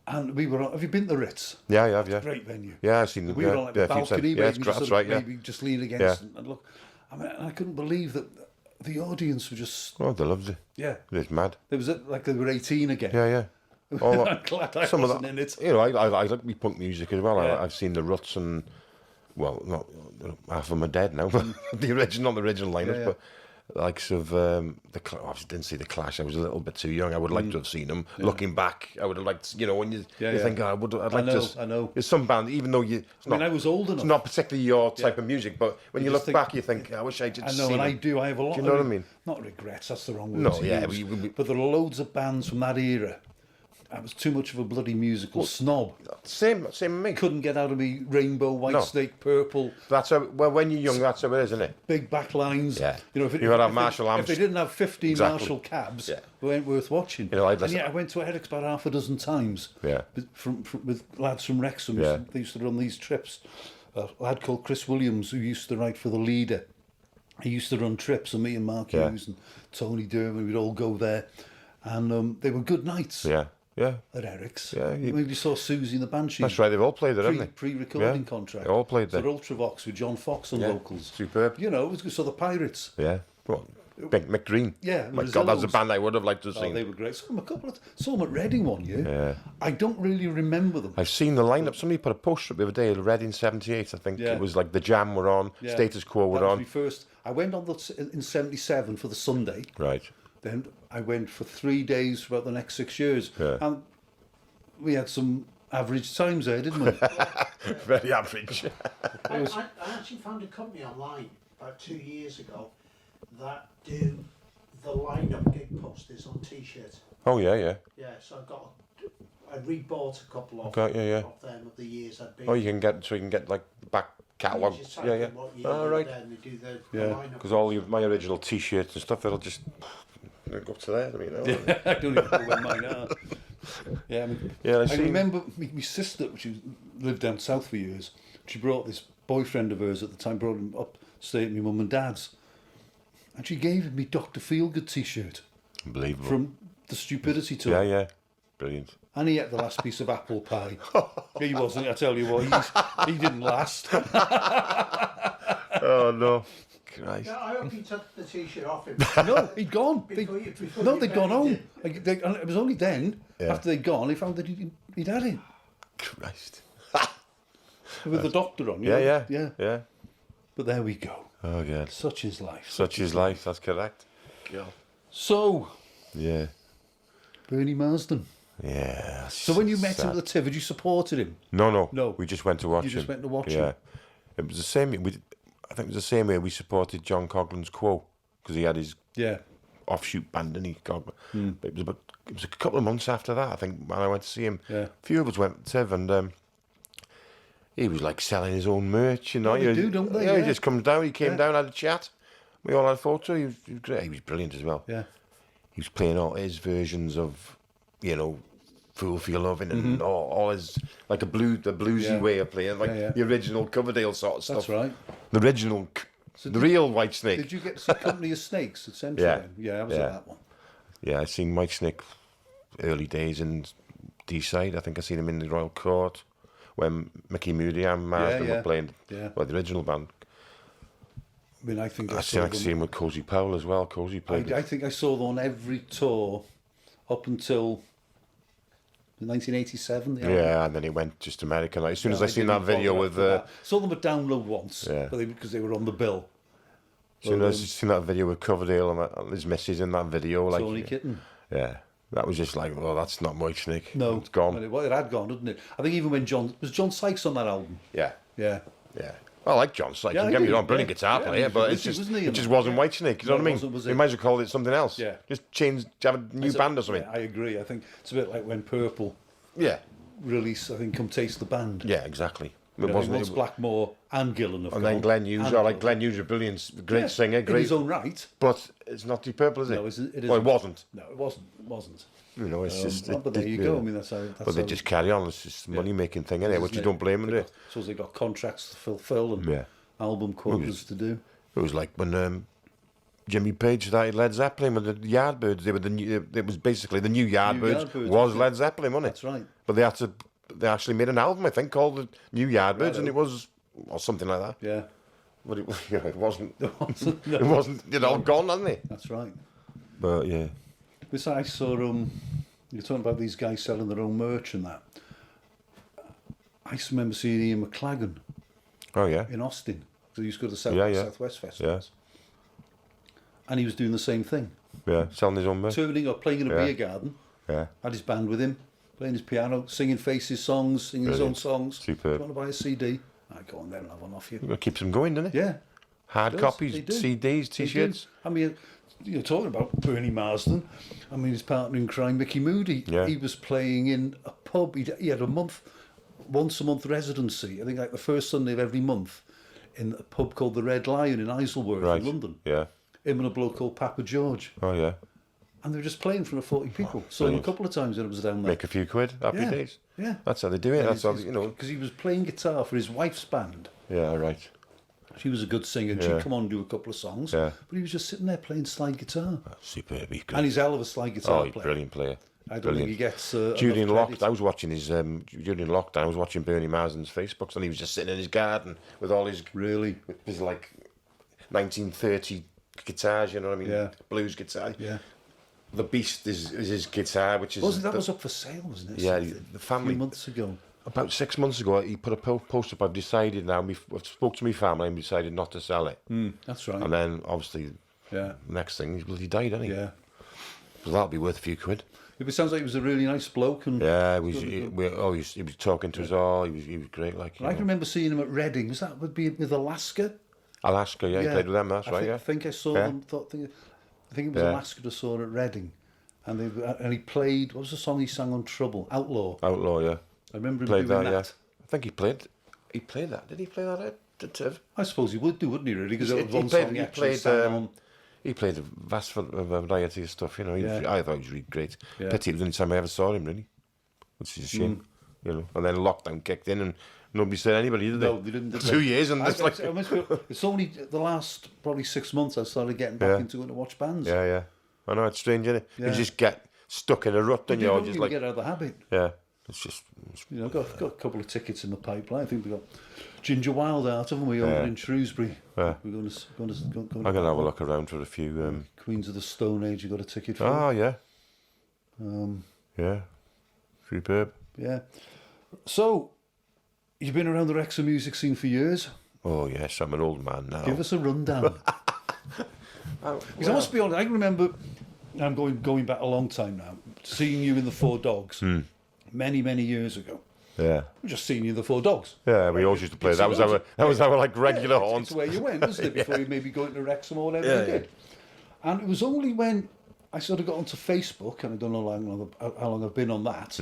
S1: And we were on, have you been to the Ritz?
S2: Yeah, I have, yeah.
S1: Great venue.
S2: Yeah, I've seen them.
S1: We were on like the
S2: a few times.
S1: balcony,
S2: Yeah,
S1: where you
S2: that's
S1: just
S2: right, yeah.
S1: maybe just lean against and look. I mean, I couldn't believe that the audience were just,
S2: Oh, they loved it.
S1: yeah.
S2: It's mad.
S1: There was like they were 18 again.
S2: Yeah. All
S1: I'm glad I
S2: some of
S1: wasn't
S2: that,
S1: in it.
S2: You know, I like me punk music as well.
S1: Yeah.
S2: I've seen the Ruts and, well, not half of them are dead now, but the original lineups,
S1: Yeah.
S2: but the likes of I didn't see the Clash. I was a little bit too young. I would like to have seen them. Looking back, I would have liked, you know, when you think, I'd like to.
S1: I know.
S2: There's some band, even though
S1: I was old enough.
S2: It's not particularly your type of music, but when you look
S1: just
S2: back, you think, I wish I did.
S1: I know, and I do. I have a lot.
S2: Do you know what I mean?
S1: Not regrets. That's the wrong word.
S2: No,
S1: to
S2: yeah,
S1: use. But there are loads of bands from that era. I was too much of a bloody musical snob.
S2: Same with me.
S1: Couldn't get out of me Rainbow, White Snake, Purple.
S2: That's how. Well, when you're young, that's how it is, isn't it?
S1: Big back lines.
S2: Yeah.
S1: You know, if
S2: You gotta have Marshall
S1: if
S2: amps.
S1: they didn't have 15
S2: Exactly.
S1: Marshall cabs,
S2: Yeah.
S1: they weren't worth watching.
S2: You know, I'd
S1: and
S2: listen-
S1: I went to Eric's about half a dozen times.
S2: Yeah.
S1: With lads from Wrexham.
S2: Yeah.
S1: They used to run these trips. A lad called Chris Williams, who used to write for The Leader. He used to run trips, and me and Mark Hughes and Tony Derman, we'd all go there. And they were good nights.
S2: Yeah.
S1: At Eric's.
S2: Yeah,
S1: Maybe you saw Susie and the Banshee.
S2: That's right. They've all played there, haven't they?
S1: Pre-recording
S2: Yeah.
S1: contract.
S2: They all played there.
S1: So Ultravox with John Fox on vocals.
S2: Superb.
S1: You know, it was good. So the Pirates.
S2: Yeah. Well, Mick Green.
S1: Yeah,
S2: My
S1: the
S2: God, that's a
S1: Rosillos.
S2: band I would have liked to have
S1: Oh,
S2: seen.
S1: they were great. Saw them at Reading one year.
S2: Yeah.
S1: I don't really remember them.
S2: I've seen the lineup. Somebody put a poster up the other day. Reading '78. I think
S1: Yeah.
S2: it was like the Jam were on,
S1: Yeah.
S2: Status Quo were
S1: That was
S2: on.
S1: my first. I went on in '77 for the Sunday.
S2: Right.
S1: Then I went for 3 days for about the next 6 years.
S2: Yeah.
S1: And we had some average times there, didn't we?
S2: Very average.
S3: I actually found a company online about 2 years ago that do the lineup gig posters on T-shirts.
S2: Oh yeah.
S3: Yeah, so I rebought a couple of,
S2: Okay, yeah.
S3: of them of the years I'd been.
S2: Oh, you can get like the back catalogue.
S3: You just type
S2: Yeah.
S3: in what year
S2: Oh,
S3: you were
S2: right.
S3: there and they do the
S1: Yeah.
S3: lineup.
S2: Because my original T-shirts and stuff, it'll just go up to there. I mean,
S1: I don't even know where mine are. Yeah,
S2: Yeah,
S1: I remember my sister, she lived down south for years. She brought this boyfriend of hers at the time, brought him up, stayed at my mum and dad's, and she gave me Dr. Feelgood T-shirt
S2: Unbelievable.
S1: from the Stupidity tour.
S2: Yeah. Brilliant.
S1: And he ate the last piece of apple pie. He wasn't, I tell you what, he didn't last.
S2: Oh no. Christ.
S3: Yeah, I hope you took the T-shirt off him.
S1: No, he'd gone.
S3: Before you
S1: They'd gone
S3: buried
S1: home. It was only then, after they'd gone, he found that he'd had it.
S2: Christ.
S1: With the doctor on.
S2: Yeah.
S1: But there we go.
S2: Oh God.
S1: Such is life.
S2: Such is life. That's correct. God.
S1: So,
S2: Yeah.
S1: Bernie Marsden.
S2: Yeah.
S1: So when you met him at the Tivard, you supported him?
S2: No.
S1: No.
S2: We just went to watch him.
S1: You just went to watch
S2: Yeah.
S1: him?
S2: It was the same. I think it was the same way we supported John Coughlin's Quo because he had his
S1: Yeah.
S2: offshoot band, didn't he? But it was a couple of months after that, I think, when I went to see him.
S1: Yeah.
S2: A few of us went to Tiv, and he was like selling his own merch, you know.
S1: Oh, they do, don't they?
S2: Yeah,
S1: Yeah.
S2: he just comes down. He came down, had a chat. We all had a photo. He was great. He was brilliant as well.
S1: Yeah.
S2: He was playing all his versions of, you know, Fool for Your Loving and all his, like the bluesy
S1: Yeah.
S2: way of playing, like
S1: Yeah.
S2: the original Coverdale sort of stuff.
S1: That's right.
S2: The original, the real White Snake.
S1: Did you get to see Company of Snakes at Central?
S2: Yeah.
S1: Yeah, I was at that one.
S2: Yeah, I seen White Snake early days in D-side. I think I seen him in the Royal Court when Mickey Moody and Marsden were playing.
S1: Yeah.
S2: Well, the original band.
S1: I mean, I think
S2: I seen him with Cozy Powell as well. Cozy played.
S1: I think I saw them on every tour up until 1987.
S2: Yeah, and then he went just American. Like, as soon as I seen
S1: didn't
S2: that video
S1: bother
S2: with
S1: after that. Saw them at Download once,
S2: Yeah.
S1: because they were on the bill.
S2: Seen that video with Coverdale and his missus in that video. Like,
S1: Tony Kitten.
S2: Yeah. That was just like, well, that's not much, Nick.
S1: No.
S2: It's gone.
S1: Well, it had gone, hadn't it? I think even when John Sykes on that album?
S2: Yeah.
S1: Yeah.
S2: Yeah. I like John Sykes.
S1: Yeah,
S2: Don't
S1: I
S2: get me
S1: do,
S2: wrong, brilliant
S1: yeah.
S2: guitar
S1: Yeah,
S2: player,
S1: he was
S2: but
S1: good,
S2: it's just,
S1: wasn't he,
S2: it just wasn't Whitesnake. You know what I mean?
S1: wasn't, was it?
S2: You might as well call it something else.
S1: Yeah.
S2: Just have a new band or something.
S1: Yeah, I agree. I think it's a bit like when Purple
S2: Yeah.
S1: released, I think, Come Taste the Band.
S2: Yeah, exactly.
S1: You know, once Blackmore and Gillan have
S2: And
S1: gone,
S2: then Glenn Hughes,
S1: and
S2: I like
S1: Gillan.
S2: Glenn Hughes, a brilliant, great singer,
S1: in
S2: great.
S1: his own right.
S2: But it's not Deep Purple, is it?
S1: No, it isn't.
S2: Well, it wasn't.
S1: No, it wasn't. It wasn't.
S2: You know, it's just.
S1: But there you go. I mean, that's how.
S2: But they just carry on. It's just a money-making thing, innit? Which you don't blame them, do you?
S1: So they got contracts to fulfil and album quotas to do.
S2: It was like when Jimmy Page started Led Zeppelin with the Yardbirds. They were it was basically the new Yardbirds was Led Zeppelin, wasn't it?
S1: That's right.
S2: But they actually made an album, I think, called the New Yardbirds, and it was or something like that.
S1: Yeah.
S2: But it wasn't. It wasn't. It all gone, hadn't it?
S1: That's right.
S2: But yeah.
S1: This I saw. You're talking about these guys selling their own merch and that. I used to remember seeing Ian McLagan
S2: Oh yeah.
S1: in Austin. So he used to go to Southwest Festivals. And he was doing the same thing.
S2: Yeah. Selling his own merch.
S1: Turning up, playing in a beer garden.
S2: Yeah.
S1: Had his band with him, playing his piano, singing Faces songs, singing his own songs.
S2: Superb.
S1: Do you want to buy a CD? I go on there and have one off you.
S2: It keeps them going, doesn't it?
S1: Yeah.
S2: Hard
S1: It does,
S2: copies,
S1: they do.
S2: CDs,
S1: They do.
S2: T-shirts.
S1: I mean, you're talking about Bernie Marsden. I mean, his partner in crime, Mickey Moody.
S2: Yeah.
S1: He was playing in a pub. He had once a month residency. I think like the first Sunday of every month in a pub called the Red Lion in Isleworth
S2: Right.
S1: in London.
S2: Yeah.
S1: Him and a bloke called Papa George.
S2: Oh yeah.
S1: And they were just playing for 40 people. Saw him a
S2: brilliant.
S1: couple of times when I was down there.
S2: Make a few quid. Happy
S1: Yeah.
S2: days.
S1: Yeah.
S2: That's how they do it. That's how you know.
S1: Because he was playing guitar for his wife's band.
S2: Yeah. Right.
S1: She was a good singer. And
S2: Yeah.
S1: she'd come on and do a couple of songs.
S2: Yeah.
S1: But he was just sitting there playing slide guitar.
S2: Superb. He's
S1: And he's a hell of a slide guitar
S2: he's a
S1: player.
S2: brilliant player.
S1: I don't think he gets enough
S2: during
S1: credit.
S2: lockdown. I was watching his during lockdown. I was watching Bernie Marsden's Facebooks, and he was just sitting in his garden with all his
S1: Really?
S2: with his like 1930 guitars. You know what I mean?
S1: Yeah.
S2: Blues guitar.
S1: Yeah.
S2: The Beast is his guitar, which is
S1: That was up for sale, wasn't it?
S2: Yeah,
S1: Something?
S2: the family-
S1: A few months ago.
S2: about 6 months ago. He put a post up. I've decided now. I've spoke to my family and decided not to sell it.
S1: That's right.
S2: And then obviously,
S1: Yeah.
S2: next thing he died, didn't he?
S1: Yeah.
S2: So that'll be worth a few quid.
S1: It sounds like he was a really nice bloke. And
S2: Yeah, he was talking to us all. He was great. Like you
S1: I
S2: know.
S1: can remember seeing him at Reading. Was that would be with Alaska?
S2: Alaska, yeah, he played with them. That's right.
S1: I think I saw
S2: Yeah.
S1: them. I think it was
S2: Yeah.
S1: Alaska that saw it at Reading, and he played. What was the song he sang on Trouble? Outlaw.
S2: Outlaw, yeah.
S1: I remember him
S2: Played
S1: doing
S2: that,
S1: that.
S2: yeah. I think he played that. Did he play that at TIV?
S1: I suppose he would do, wouldn't he? Really, because it was
S2: He
S1: one
S2: played-
S1: song he
S2: he
S1: actually
S2: played,
S1: sang on.
S2: He played a vast variety of stuff, you know. I thought he was really great.
S1: Yeah.
S2: Pity it was the only time I ever saw him, really. Which is a shame, you know. And then lockdown kicked in and nobody said anybody, did they?
S1: No, they didn't. Did
S2: 2
S1: they?
S2: years and it's like...
S1: It's only the last probably 6 months I started getting back
S2: Yeah.
S1: into going to watch bands.
S2: Yeah, yeah. I know, it's strange, isn't it?
S1: Yeah.
S2: You just get stuck in a rut,
S1: You
S2: and you're
S1: don't
S2: just
S1: even
S2: like...
S1: get out of the habit.
S2: Yeah, it's just...
S1: You know, got a couple of tickets in the pipeline. I think we got Ginger Wild out of them. We over in Shrewsbury.
S2: Yeah.
S1: We're going to
S2: I'm going to have a look around for a few...
S1: Queens of the Stone Age. You got a ticket for?
S2: Oh, yeah.
S1: Um,
S2: Yeah. Superb.
S1: yeah. So, you've been around the Wrexham music scene for years.
S2: Oh, yes, I'm an old man now.
S1: Give us a rundown. Because I must be honest, I can remember, I'm going back a long time now, seeing you in the Four Dogs many, many years ago.
S2: Yeah.
S1: Just seeing you in the Four Dogs.
S2: Yeah, we always used to play.
S1: It's
S2: That was our like regular
S1: It's
S2: haunt.
S1: where you went, wasn't it? Before you maybe going to Wrexham or whatever
S2: Yeah,
S1: you did. And it was only when I sort of got onto Facebook, and I don't know how long I've been on that,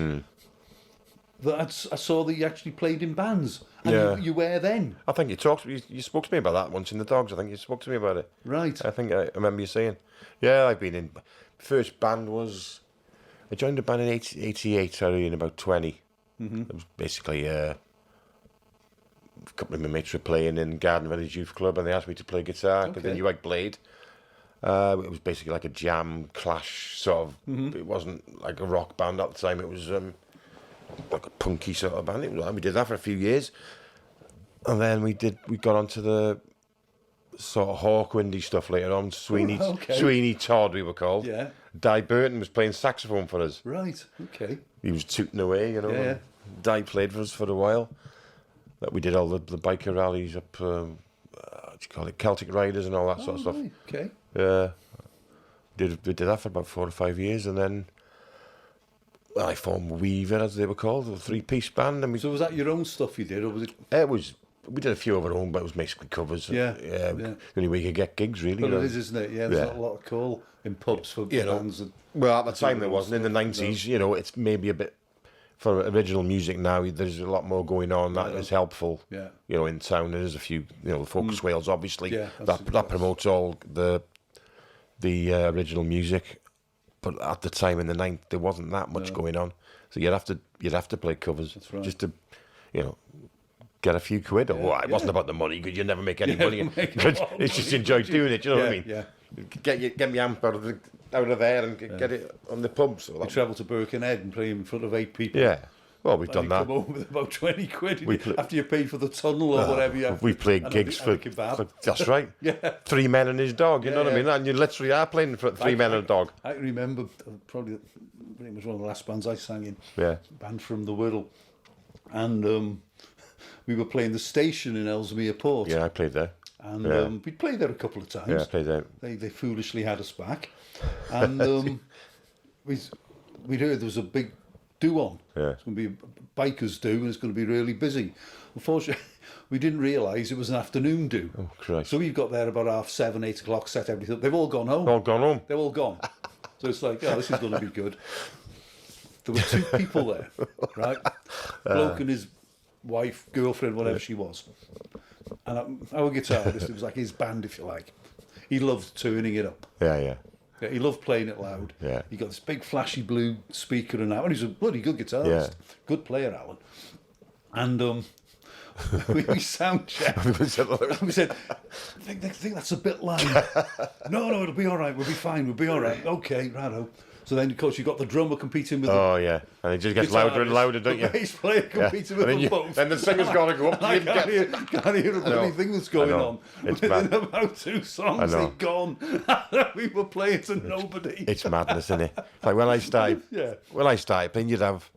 S1: that I saw that you actually played in bands. And
S2: Yeah.
S1: you were then.
S2: I think you spoke to me about that once in the Dogs. I think you spoke to me about it.
S1: Right.
S2: I think I remember you saying. Yeah, I've been in. First band was. I joined the band in 88. I was in about 20. It was basically a couple of my mates were playing in Garden Village Youth Club, and they asked me to play guitar because they
S1: Okay.
S2: knew I played. It was basically like a jam clash sort of. It wasn't like a rock band at the time. It was like a punky sort of band. We did that for a few years, and then we got onto the sort of Hawkwindy stuff later on. Sweeney Todd, we were called.
S1: Yeah.
S2: Di Burton was playing saxophone for us.
S1: Right. Okay.
S2: He was tooting away, you know.
S1: Yeah, yeah.
S2: Di played for us for a while. That we did all the biker rallies up do you call it, Celtic Riders and all that sort of stuff.
S1: Right, okay.
S2: We did that for about 4 or 5 years, and then I formed Weaver, as they were called, a 3-piece band. And
S1: So was that your own stuff you did, or was it?
S2: we did a few of our own, but it was basically covers.
S1: Yeah.
S2: The only way you could get gigs, really.
S1: But
S2: you
S1: it
S2: know.
S1: is, isn't it? Yeah, there's
S2: Yeah.
S1: not a lot of call in pubs for
S2: You know,
S1: bands. And,
S2: Well, at the time there wasn't. In the 90s, you know, it's maybe a bit... For original music now, there's a lot more going on. That is helpful.
S1: Yeah.
S2: You know, in town, there's a few, you know, the Focus Wales, obviously.
S1: Yeah,
S2: that promotes all the original music. But at the time in the 90s, there wasn't that much going on. So you'd have to play covers.
S1: That's right.
S2: Just to, you know, get a few quid. It wasn't about the money, because you never make any money. It's just enjoy doing it, you know what I mean?
S1: Yeah.
S2: Get my amp out of there and get it on the pub. So
S1: You travel to Birkenhead and play in front of 8 people.
S2: yeah. Well, we've done
S1: You
S2: that.
S1: come home with about 20 quid
S2: We play-
S1: after you pay for the tunnel or whatever you have.
S2: We played
S1: and
S2: gigs
S1: a
S2: for
S1: kebab.
S2: that's right.
S1: Yeah.
S2: 3 men and his dog, you know what I
S1: Yeah.
S2: mean? And you literally are playing for 3 men and a dog.
S1: I can remember probably pretty much one of the last bands I sang in.
S2: Yeah.
S1: Band from the Wirral. And we were playing the station in Ellesmere Port.
S2: Yeah, I played there.
S1: And
S2: Yeah.
S1: we'd played there a couple of times.
S2: Yeah, I played there.
S1: They foolishly had us back. And we'd heard there was a big do-on.
S2: Yeah.
S1: It's going to be a bikers do, and it's going to be really busy. Unfortunately, we didn't realise it was an afternoon do.
S2: Oh, Christ.
S1: So we got there about 7:30, 8 o'clock, set everything up. They've all gone home.
S2: All gone home.
S1: They're all gone. So it's like, oh, this is going to be good. There were 2 people there, right? Bloke and his wife, girlfriend, whatever she was. And our guitarist, it was like his band, if you like. He loved turning it up.
S2: Yeah, yeah.
S1: Yeah, he loved playing it loud.
S2: Yeah.
S1: He got this big flashy blue speaker and that. And he's a bloody good guitarist.
S2: Yeah.
S1: Good player, Alan. And we sound checked. We said, I think that's a bit loud. No, it'll be all right. We'll be fine. We'll be all right. Okay, righto. So then, of course, you've got the drummer competing with
S2: Oh, yeah. And it just gets louder and louder, don't you?
S1: The bass player competing with
S2: And
S1: them
S2: then
S1: both.
S2: and the singer's got to go up.
S1: I
S2: to
S1: can't hear a bloody thing that's going
S2: I know.
S1: on.
S2: It's
S1: Within
S2: mad.
S1: about 2 songs,
S2: know.
S1: they're gone. We were playing to nobody.
S2: It's madness, isn't it? Like when I started playing, you'd have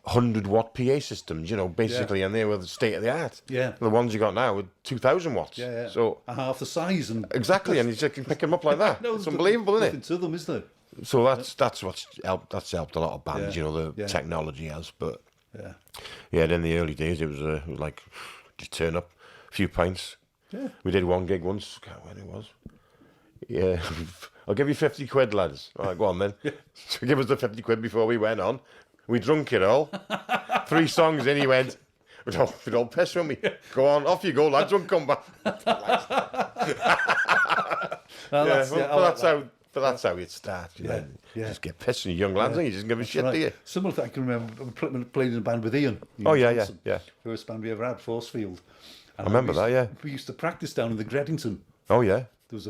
S2: 100-watt PA systems, you know, basically, and they were the state of the art.
S1: Yeah.
S2: The ones you got now are 2,000 watts.
S1: Yeah.
S2: So
S1: half the size. And
S2: exactly, and you just can pick them up like that.
S1: No,
S2: It's unbelievable, isn't
S1: nothing
S2: it?
S1: to them, is there?
S2: So that's what's helped. That's helped a lot of bands,
S1: Yeah.
S2: you know, the
S1: Yeah.
S2: technology has. But
S1: Yeah.
S2: in the early days, it was like just turn up, a few pints.
S1: Yeah.
S2: We did one gig once. Can't remember when it was. Yeah, I'll give you 50 quid, lads. All right, go on then. So give us the 50 quid before we went on. We drunk it all. 3 songs in, he went. We'd all piss on me. Go on, off you go, lads. Don't come back. That's how it starts. You know.
S1: yeah.
S2: Just get pissed on you young lads, and you just give a shit,
S1: Right.
S2: do you?
S1: Similar thing, I can remember playing in a band with Ian.
S2: Oh, yeah,
S1: Johnson.
S2: yeah.
S1: First band we ever had, Forcefield. And
S2: remember that, yeah.
S1: We used to practice down in the Greddington.
S2: Oh, yeah.
S1: There was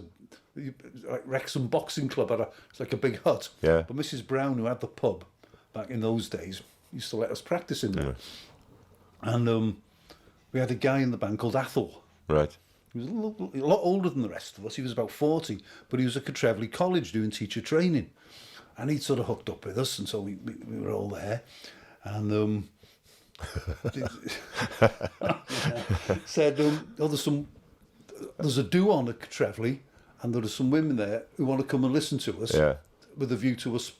S1: like Wrexham Boxing Club. It's like a big hut.
S2: Yeah.
S1: But Mrs. Brown, who had the pub back in those days, used to let us practice in there. And we had a guy in the band called Athol.
S2: Right.
S1: He was a lot older than the rest of us. He was about 40, but he was at Catrevely College doing teacher training. And he'd sort of hooked up with us, and so we were all there. And said, there's a do-on at Catrevely, and there are some women there who want to come and listen to us with a view to us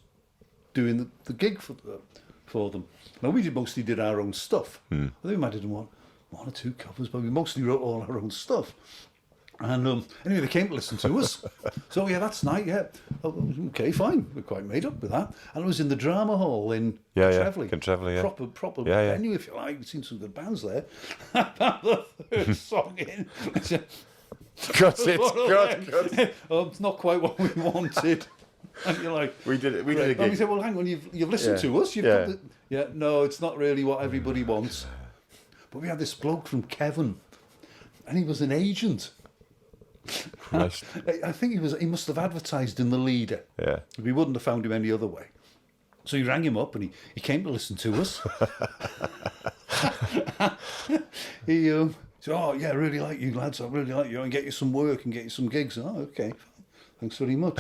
S1: doing the gig for them. Now, we mostly did our own stuff. I think we might have done one or 2 covers, but we mostly wrote all our own stuff. And anyway, they came to listen to us. So, yeah, that's nice, yeah. Okay, fine. We're quite made up with that. And it was in the drama hall in Catrevely.
S2: Catrevely, yeah.
S1: Proper
S2: Yeah.
S1: venue, if you like. We've seen some good bands there. The third song in.
S2: Got it. Good.
S1: Oh, it's not quite what we wanted. And you're like,
S2: We did it. We did a
S1: and we
S2: gig.
S1: said, well, hang on, you've listened
S2: Yeah.
S1: to us. You've
S2: Yeah.
S1: got the, no, it's not really what everybody wants. But we had this bloke from Kevin, and he was an agent.
S2: Nice.
S1: I think he must have advertised in the Leader.
S2: Yeah.
S1: We wouldn't have found him any other way. So he rang him up, and he came to listen to us. He said, oh, yeah, I really like you, lads. I really like you. And get you some work and get you some gigs. Oh, okay. Thanks very much.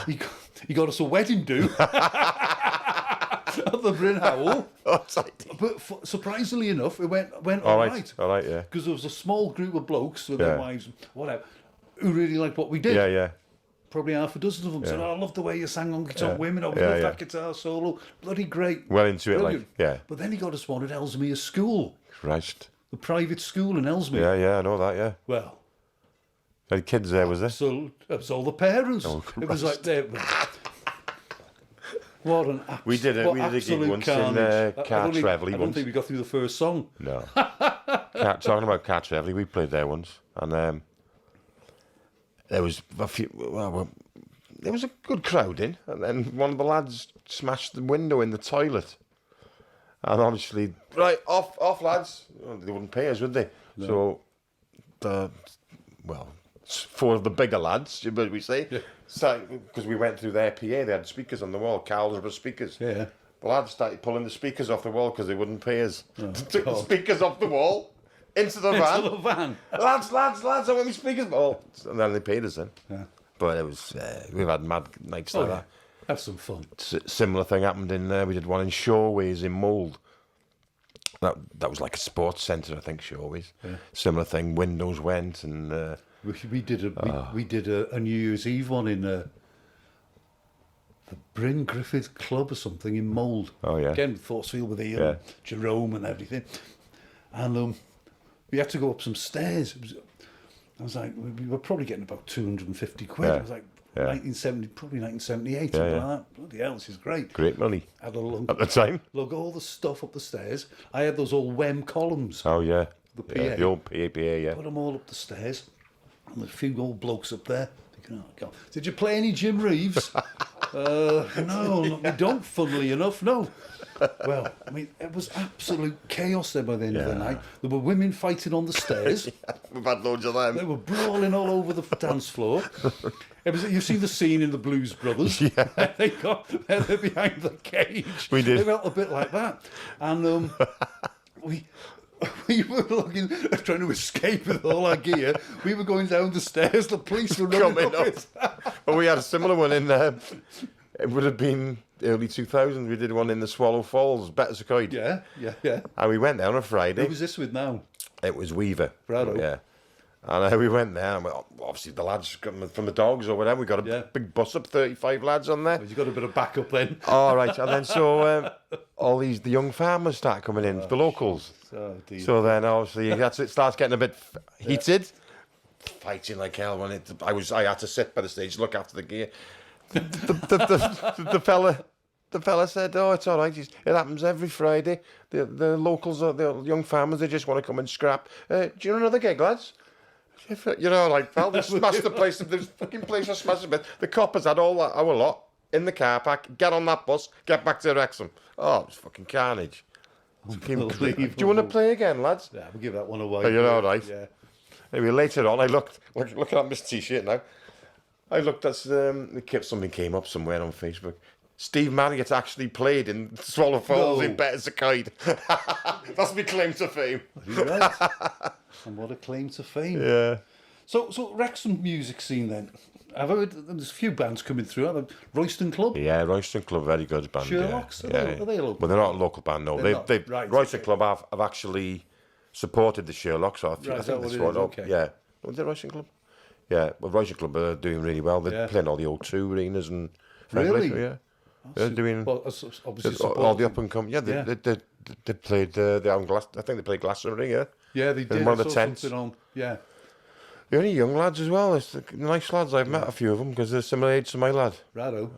S1: He got us a wedding do. at the Bryn Howell.
S2: Oh, it's like,
S1: But surprisingly enough, it went
S2: all
S1: all
S2: right, yeah.
S1: Because there was a small group of blokes with
S2: Yeah.
S1: their wives, whatever, who really liked what we did.
S2: Yeah.
S1: Probably half a dozen of them said, "Oh, I love the way you sang on Guitar Women. I love
S2: Yeah,
S1: that guitar solo. Bloody great."
S2: Well into it,
S1: Brilliant.
S2: like, yeah.
S1: But then he got us one at Ellesmere School,
S2: Christ.
S1: the private school in Ellesmere.
S2: Yeah, I know that, yeah.
S1: Well,
S2: Had kids there, was there?
S1: so it was all the parents.
S2: Oh,
S1: it was like they. What an
S2: We did a gig once in Car Trevelly
S1: I don't
S2: once.
S1: think we got through the first song.
S2: No. Talking about Car Trevelly, we played there once, and there was a few. Well, there was a good crowd in, and then one of the lads smashed the window in the toilet, and obviously, right off lads. Well, they wouldn't pay us, would they? No. So, four of the bigger lads, would we say? Yeah. Because we went through their PA, they had speakers on the wall, Carlsborough speakers.
S1: Yeah.
S2: The lads started pulling the speakers off the wall because they wouldn't pay us.
S1: Oh,
S2: Took the speakers off the wall into the van.
S1: Into the van.
S2: Lads, I want my speakers. Oh, and then they paid us then.
S1: Yeah.
S2: But it was, we've had mad nights like that.
S1: That's some fun.
S2: Similar thing happened in, we did one in Shoreways in Mould. That was like a sports centre, I think, Shoreways. Yeah. Similar thing, windows went and...
S1: We did a New Year's Eve one in the Bryn Griffith Club or something in Mould.
S2: Oh, yeah.
S1: Again, with Forcefield with Ian, Jerome and everything. And we had to go up some stairs. I was like, we were probably getting about 250 quid.
S2: Yeah.
S1: It was like 1970, probably 1978, something like that. Bloody hell, this is great.
S2: Great money.
S1: Had a lug,
S2: at the time.
S1: Lug all the stuff up the stairs. I had those old WEM columns.
S2: Oh, yeah.
S1: The PA.
S2: Yeah, the old PA, yeah.
S1: Put them all up the stairs. And there's a few old blokes up there. Thinking, oh, God. Did you play any Jim Reeves? No, we don't, funnily enough, no. Well, I mean, it was absolute chaos there by the end of the night. There were women fighting on the stairs.
S2: We've had loads of them.
S1: They were brawling all over the dance floor. It was, you've seen the scene in the Blues Brothers.
S2: Yeah.
S1: They're behind the cage.
S2: We did.
S1: They felt a bit like that. And we were trying to escape with all our gear. We were going down the stairs. The police were running up.
S2: Well, we had a similar one in. It would have been early 2000s. We did one in the Swallow Falls, Bettersacoid.
S1: Yeah.
S2: And we went there on a Friday.
S1: Who was this with now?
S2: It was Weaver.
S1: Brado.
S2: Yeah. And we went there, and obviously the lads from the Dogs or whatever, we got a big bus up, 35 lads on there.
S1: You got a bit of backup then.
S2: All right, and then so all the young farmers start coming in, the locals. So then obviously it starts getting a bit heated, fighting like hell. When I had to sit by the stage, look after the gear. The fella said, "Oh, it's all right. It happens every Friday. The locals, the young farmers, they just want to come and scrap. Do you know another gig, lads?" You know, like, well, they smashed the place. The fucking place was smashed a bit. The coppers had all that, our lot in the car park. Get on that bus, get back to Wrexham. Oh, it was fucking carnage. Do you want to play again, lads?
S1: Yeah, we'll give that one away.
S2: Oh, you're all right.
S1: Yeah.
S2: Anyway, later on, I looked, looking at this t-shirt now. I looked at something came up somewhere on Facebook. Steve Marriott actually played in Swallow Falls in Bettersacoid. That's my claim to fame.
S1: You're right. And what a claim to fame.
S2: Yeah.
S1: So Wrexham music scene then. I've heard there's a few bands coming through. Royston Club.
S2: Yeah, Royston Club, very good band.
S1: Sherlock's.
S2: Yeah.
S1: Are they a local?
S2: Well, they're not a local band, no.
S1: Right,
S2: Royston Club have actually supported the Sherlocks. So I think
S1: what
S2: this
S1: it
S2: one.
S1: is? Okay.
S2: Yeah. Was it Royston Club? Yeah. Well, Royston Club are doing really well. They're playing all the O2 arenas and.
S1: Really?
S2: Yeah. They're doing
S1: obviously
S2: all the up and coming. Yeah, they played Glass. I think they played Glastonbury. Yeah.
S1: Yeah, they did.
S2: In one of the tents.
S1: Yeah.
S2: The only young lads as well. It's nice lads. I've met a few of them because they're similar age to my lad.
S1: Rado.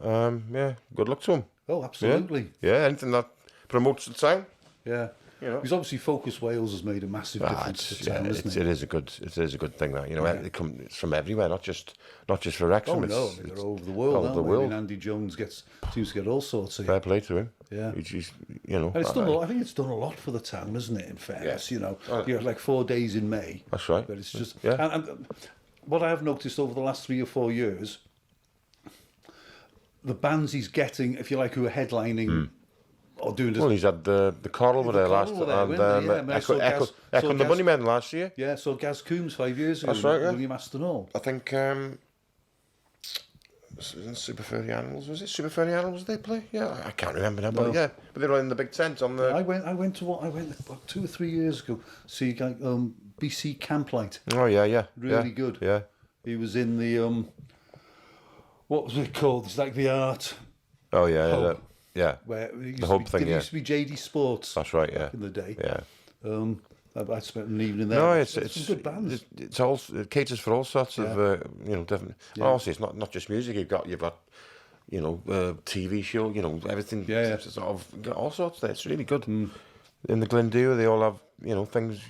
S2: Yeah. Good luck to them.
S1: Oh, absolutely.
S2: Yeah. Anything that promotes the town.
S1: Yeah. You know, because obviously Focus Wales has made a massive difference to town, isn't it?
S2: It is a good thing that it's from everywhere, not just for Wrexham.
S1: Oh no, they're all over the world.
S2: All over the world.
S1: I mean, Andy Jones seems to get all sorts of.
S2: Fair play to him.
S1: Yeah,
S2: he's
S1: And it's done. I think it's done a lot for the town, isn't it? In fairness, you have like 4 days in May.
S2: That's right.
S1: But it's just and what I have noticed over the last 3 or 4 years, the bands he's getting, if you like, who are headlining. Or doing this.
S2: Well, he's had the Coral were there last, and Echo and the Bunnymen last year.
S1: Yeah, so Gaz Coombs 5 years ago.
S2: That's right. Yeah.
S1: William Aston Hall.
S2: I think Super Furry Animals. Was it Super Furry Animals they play? Yeah, I can't remember now, but
S1: No.
S2: yeah. But they were in the big tent on the...
S1: I went about 2 or 3 years ago. See a guy, BC Camplight.
S2: Oh, yeah.
S1: Really good.
S2: Yeah.
S1: He was in the what was it called? It's like the art
S2: Oh, yeah.
S1: Hub.
S2: Yeah.
S1: where it used
S2: The
S1: to
S2: hub
S1: be,
S2: thing,
S1: it
S2: yeah.
S1: used to be JD Sports
S2: That's right, yeah.
S1: back in the day.
S2: Yeah.
S1: I spent an evening there.
S2: No,
S1: It's
S2: it's
S1: some good bands.
S2: It's all, it caters for all sorts of different.
S1: Yeah.
S2: Also, it's not just music. You've got TV show. Everything.
S1: Yeah.
S2: It's sort of got all sorts there. It's really good. In the Glendale, they all have things.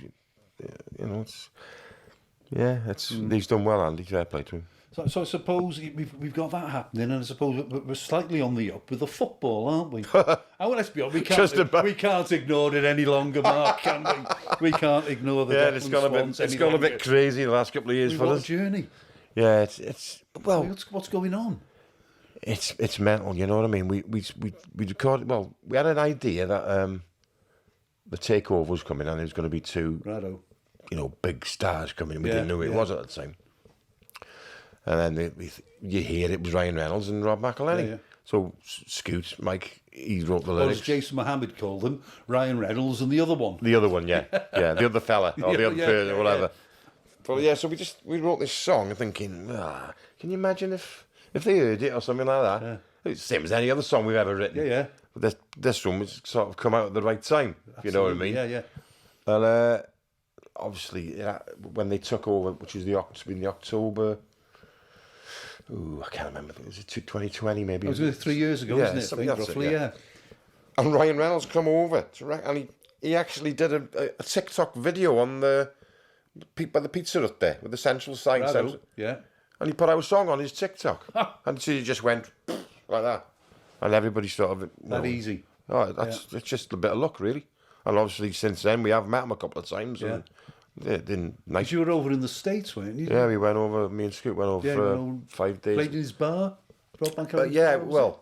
S2: It's he's done well, Andy. Fair play to him.
S1: So I suppose we've got that happening, and I suppose we're slightly on the up with the football, aren't we? Let's be honest, we can't ignore it any longer, Mark, can we? We can't ignore the
S2: Yeah, it's gone a bit crazy the last couple of years for
S1: What a
S2: us.
S1: journey.
S2: Yeah, it's well,
S1: What's going on?
S2: it's mental. You know what I mean? We recorded. Well, we had an idea that the takeover was coming, and there was going to be two,
S1: Righto.
S2: big stars coming. We
S1: Yeah,
S2: didn't know who it was at the time. And then you hear it was Ryan Reynolds and Rob McElhenney.
S1: Yeah.
S2: So Scoot, Mike, he wrote the
S1: Or as
S2: lyrics.
S1: Jason Mohammed called them, Ryan Reynolds and the other one.
S2: The other one, yeah, the other fella or the other
S1: Yeah,
S2: person
S1: yeah,
S2: or whatever. But yeah, so we wrote this song thinking, can you imagine if they heard it or something like that?
S1: Yeah.
S2: It's the same as any other song we've ever written.
S1: Yeah.
S2: But this one was sort of come out at the right time. If you know what I mean?
S1: Yeah.
S2: And obviously, when they took over, which was in the October. Ooh, I can't remember. Was it 2020 maybe?
S1: It was 3 years ago,
S2: Yeah,
S1: isn't it? I
S2: something
S1: think,
S2: that's it,
S1: roughly,
S2: yeah. And Ryan Reynolds come over and he actually did a TikTok video on the pizza hut there with the central sign.
S1: Righto. Yeah.
S2: And he put our song on his TikTok. And so he just went like that. And everybody sort of...
S1: That easy.
S2: Oh, it's just a bit of luck, really. And obviously, since then, we have met him a couple of times.
S1: Yeah.
S2: And they're nice.
S1: 'Cause you were over in the States, weren't you?
S2: Yeah, we went over, me and Scoot went over for 5 days.
S1: Played in his bar? Rob McElhenney
S2: But yeah,
S1: bar, was
S2: well,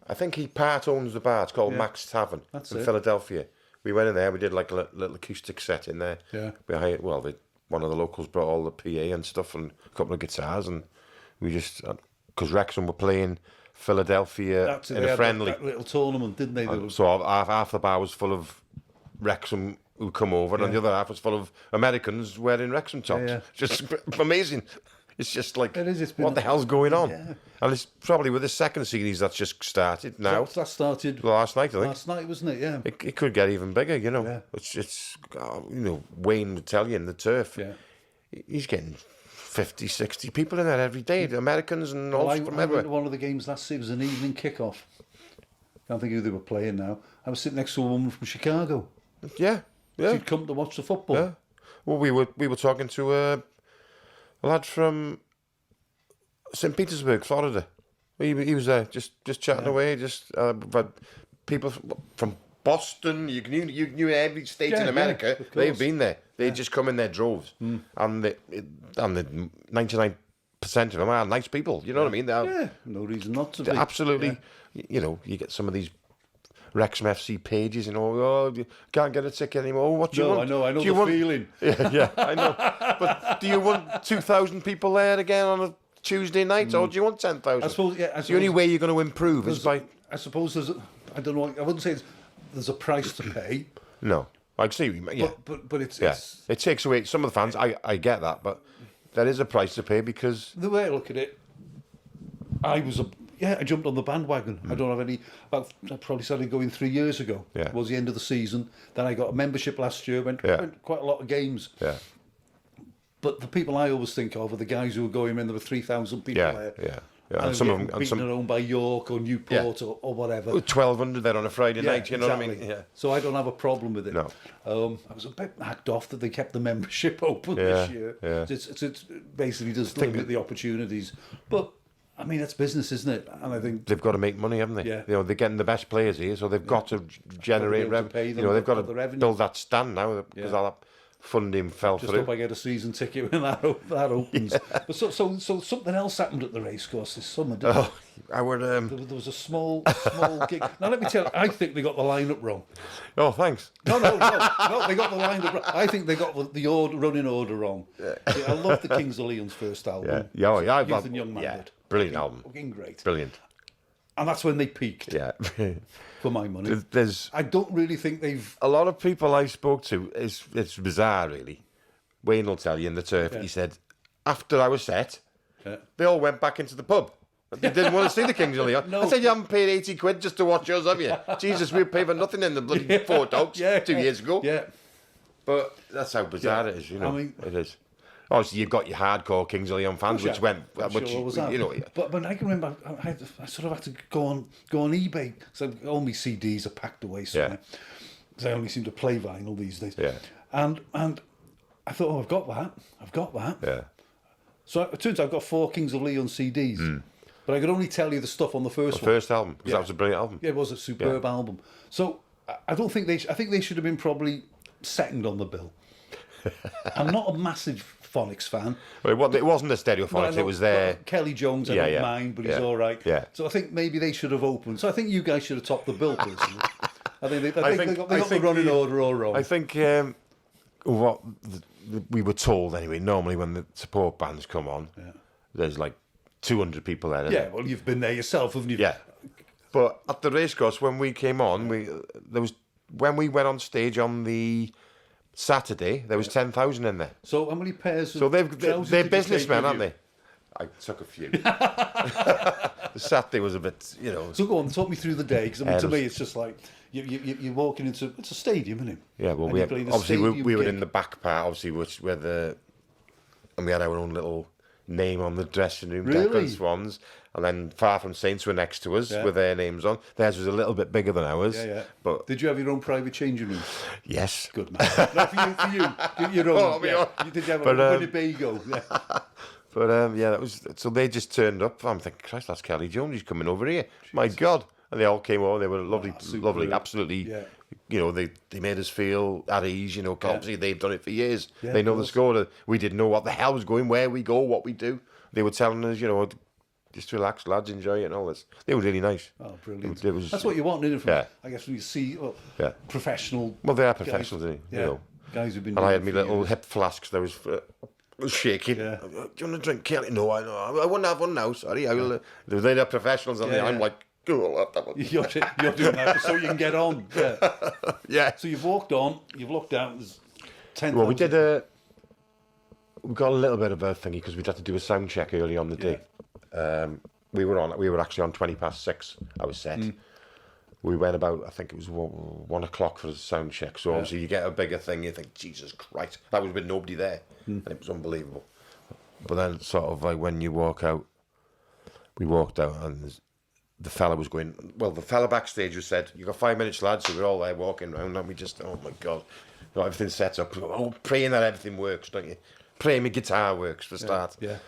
S2: I think he part owns the bar. It's called
S1: Yeah.
S2: Max Tavern
S1: That's
S2: in
S1: it.
S2: Philadelphia. We went in there, we did like a little acoustic set in there.
S1: Yeah.
S2: We hired, one of the locals brought all the PA and stuff and a couple of guitars, and we just, because Wrexham were playing Philadelphia
S1: That's it,
S2: in
S1: they
S2: a
S1: had
S2: friendly.
S1: that little tournament, didn't they?
S2: So half the bar was full of Wrexham who come over, and the other half was full of Americans wearing Wrexham tops.
S1: Yeah.
S2: Just amazing. It's just like,
S1: It is, it's been-
S2: what the hell's going on?
S1: Yeah.
S2: And it's probably with the second series that's just started now.
S1: That started
S2: Last night, I think.
S1: last night, wasn't it? Yeah.
S2: It could get even bigger,
S1: Yeah.
S2: It's Wayne would tell you in the turf.
S1: Yeah.
S2: He's getting 50, 60 people in there every day. The Americans and all
S1: Well, I
S2: from
S1: went
S2: everywhere.
S1: to one of the games last year. It was an evening kickoff. Can't think who they were playing now. I was sitting next to a woman from Chicago.
S2: Yeah.
S1: She'd come to watch the football.
S2: Yeah. Well, we were talking to a lad from St. Petersburg, Florida. He was there, just chatting away. But people from Boston, you knew every state
S1: Yeah,
S2: in America.
S1: of course.
S2: They've been there. They just come in their droves, and the 99% of them are nice people. You know what I mean?
S1: Yeah, no reason not to be.
S2: They're absolutely. You get some of these Wrexham FC pages, you can't get a ticket anymore. Oh, what do you
S1: No,
S2: want?
S1: I know
S2: Do you
S1: the
S2: want-
S1: feeling.
S2: Yeah, I know. But do you want 2,000 people there again on a Tuesday night, or do you want 10,000?
S1: I suppose,
S2: The only way you're going to improve is by...
S1: I suppose I don't know, I wouldn't say there's a price to pay,
S2: No, I see. Yeah,
S1: but it's
S2: it takes away some of the fans. I get that, but there is a price to pay because
S1: the way I look at it, I jumped on the bandwagon. I don't have any. I probably started going 3 years ago.
S2: Yeah.
S1: It was the end of the season. Then I got a membership last year. Went quite a lot of games.
S2: yeah,
S1: But the people I always think of are the guys who were going when there were 3,000 people there.
S2: yeah.
S1: And
S2: And some of them,
S1: beaten at home by York or Newport or whatever.
S2: 1,200 there on a Friday night. You know what I mean?
S1: exactly.
S2: Yeah.
S1: So I don't have a problem with it.
S2: No.
S1: I was a bit hacked off that they kept the membership open
S2: Yeah,
S1: this year.
S2: yeah.
S1: It's basically just limit the opportunities. But I mean, it's business, isn't it? And I think
S2: They've got to make money, haven't they?
S1: Yeah.
S2: They're getting the best players here, so they've got to generate
S1: able to
S2: revenue.
S1: pay them
S2: They've got to
S1: the revenue.
S2: build that stand now because all that funding fell
S1: just
S2: through.
S1: hope I get a season ticket when that opens. But so something else happened at the racecourse this summer, didn't it? There was a small gig. Now let me tell you, I think they got the lineup wrong.
S2: Oh, thanks.
S1: No, they got the lineup wrong. I think they got the running order wrong. I love the Kings of Leon's first album.
S2: Yeah,
S1: Youth and Young Minded.
S2: Brilliant album.
S1: Fucking great.
S2: Brilliant.
S1: And that's when they peaked,
S2: Yeah.
S1: for my money.
S2: There's
S1: I don't really think they've...
S2: a lot of people I spoke to, it's bizarre, really. Wayne will tell you in the turf, he said, after I was set, they all went back into the pub. They didn't want to see the Kings of Leon.
S1: No.
S2: I said, you haven't paid 80 quid just to watch us, have you? Jesus, we paid for nothing in the bloody Four Dogs 2 years ago.
S1: Yeah.
S2: But that's how bizarre it is, you know.
S1: I mean-
S2: it is. Obviously, you've got your hardcore Kings of Leon fans, which went,
S1: I'm
S2: which,
S1: sure it was that.
S2: you know.
S1: But I can remember I sort of had to go on eBay. So all my CDs are packed away somewhere. Because I only seem to play vinyl these days.
S2: Yeah.
S1: And I thought, oh, I've got that.
S2: Yeah.
S1: So it turns out I've got 4 Kings of Leon CDs. But I could only tell you the stuff on the first
S2: The
S1: one.
S2: first album, because that was a brilliant album.
S1: Yeah, it was a superb album. So I don't think I think they should have been probably second on the bill. I'm not a massive Phonics fan.
S2: Well, it wasn't the Stereophonics, it was there.
S1: Kelly Jones, I don't mind, but he's all right.
S2: Yeah.
S1: So I think maybe they should have opened. So I think you guys should have topped the bill, personally. I think they got the running order all wrong.
S2: I think what we were told anyway, normally when the support bands come on, there's like 200 people there.
S1: Yeah, well, you've been there yourself, haven't you?
S2: Yeah. But at the Racecourse, when we came on, when we went on stage on the Saturday, there was 10,000 in there.
S1: So how many pairs of
S2: So
S1: trousers
S2: they're
S1: did you take
S2: businessmen,
S1: with
S2: aren't
S1: you?
S2: they? I took a few. The Saturday was a bit, you know.
S1: So go on, talk me through the day, because I mean, to
S2: it was-
S1: me, it's just like you're walking into it's a stadium, isn't it?
S2: Yeah, well,
S1: And
S2: we
S1: you're
S2: had,
S1: playing a
S2: obviously we
S1: stadium
S2: were
S1: gig.
S2: in the back part, obviously, and we had our own little name on the dressing room,
S1: Really?
S2: Declan Swans, and then Far From Saints were next to us with their names on. Theirs was a little bit bigger than ours.
S1: Yeah.
S2: But
S1: Did you have your own private changing room?
S2: yes.
S1: Good man. No, for you, your own.
S2: Oh,
S1: yeah.
S2: yeah.
S1: Did you have
S2: But,
S1: a Winnebago? Yeah.
S2: But yeah, that was, so they just turned up. I'm thinking, Christ, that's Kelly Jones. He's coming over here. My God. And they all came over. They were lovely, lovely, absolutely.
S1: Yeah.
S2: You know, they made us feel at ease. You know, 'cause obviously they've done it for years.
S1: Yeah,
S2: they know
S1: of
S2: the
S1: course.
S2: score. We didn't know what the hell was going, where we go, what we do. They were telling us, you know, just relax, lads, enjoy it and all this. They were really nice.
S1: Oh, brilliant.
S2: It was,
S1: That's what you want, isn't it? From,
S2: Yeah.
S1: I guess when you see
S2: Yeah.
S1: professional.
S2: Well, they are
S1: guys-
S2: professionals, you
S1: Yeah.
S2: know.
S1: Guys who've been.
S2: And I
S1: doing
S2: had
S1: it
S2: my
S1: for
S2: little
S1: years.
S2: hip flasks that was shaking.
S1: Yeah.
S2: Do you want to drink, Kelly? No, I wouldn't have one now, sorry. I will. They're professionals, and
S1: Yeah,
S2: I'm
S1: yeah.
S2: like, cool, I'll have that one.
S1: You're doing that so you can get on. Yeah.
S2: Yeah.
S1: So you've walked on. You've looked out. There's 10,000.
S2: Well, we got a little bit of a thingy because we'd had to do a sound check early on the day. We were actually on 6:20. I was set. We went about, I think it was 1 o'clock for the sound check. So obviously you get a bigger thing, you think, Jesus Christ, that was with nobody there. And it was unbelievable. But then sort of like when you walk out, we walked out and the fella was going, well, the fella backstage was said, you got 5 minutes, lads. So we're all there walking around and we just, oh my God, got everything set up. Oh, praying that everything works, don't you? Praying my guitar works for start.
S1: Yeah.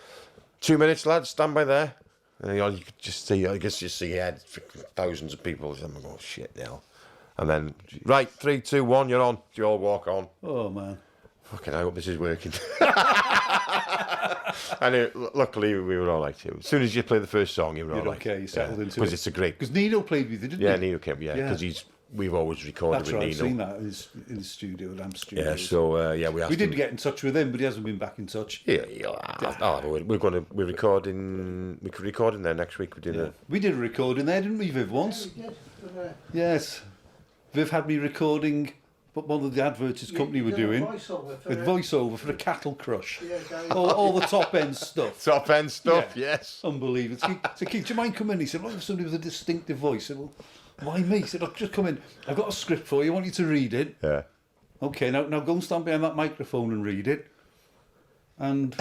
S2: 2 minutes, lads, stand by there. And you could just see, I guess you see thousands of people. I'm going, shit now. And then, right, 3, 2, 1, you're on. You all walk on.
S1: Oh man.
S2: Fucking, I hope this is working. And luckily, we were all right. As soon as you play the first song, you were all
S1: You're
S2: right.
S1: okay. You settled into it.
S2: Because it's a great.
S1: Because Nino played with you, didn't
S2: Yeah,
S1: he?
S2: Nino came. Yeah,
S1: Yeah.
S2: because we've always recorded
S1: That's
S2: with
S1: right. I've
S2: Nino.
S1: seen that in his studio, at Amp Studios.
S2: Yeah, so yeah, we asked
S1: We did
S2: him.
S1: get in touch with him, but he hasn't been back in touch.
S2: Yeah. I'll have a word. We're recording. We're recording there next week.
S1: We did a recording there, didn't we, Viv, once?
S3: We did.
S1: Yes. Viv had me recording one of the adverts his company were doing.
S3: Voiceover
S1: A voiceover for a cattle crush.
S3: Yeah, guys.
S1: All the top end stuff.
S2: Top end stuff.
S1: Yeah.
S2: Yes.
S1: Unbelievable. So Keith, do you mind coming in? He said, well, somebody with a distinctive voice. I said, well, why me? He said, look, just come in. I've got a script for you. I want you to read it.
S2: Yeah.
S1: Okay, now go and stand behind that microphone and read it. And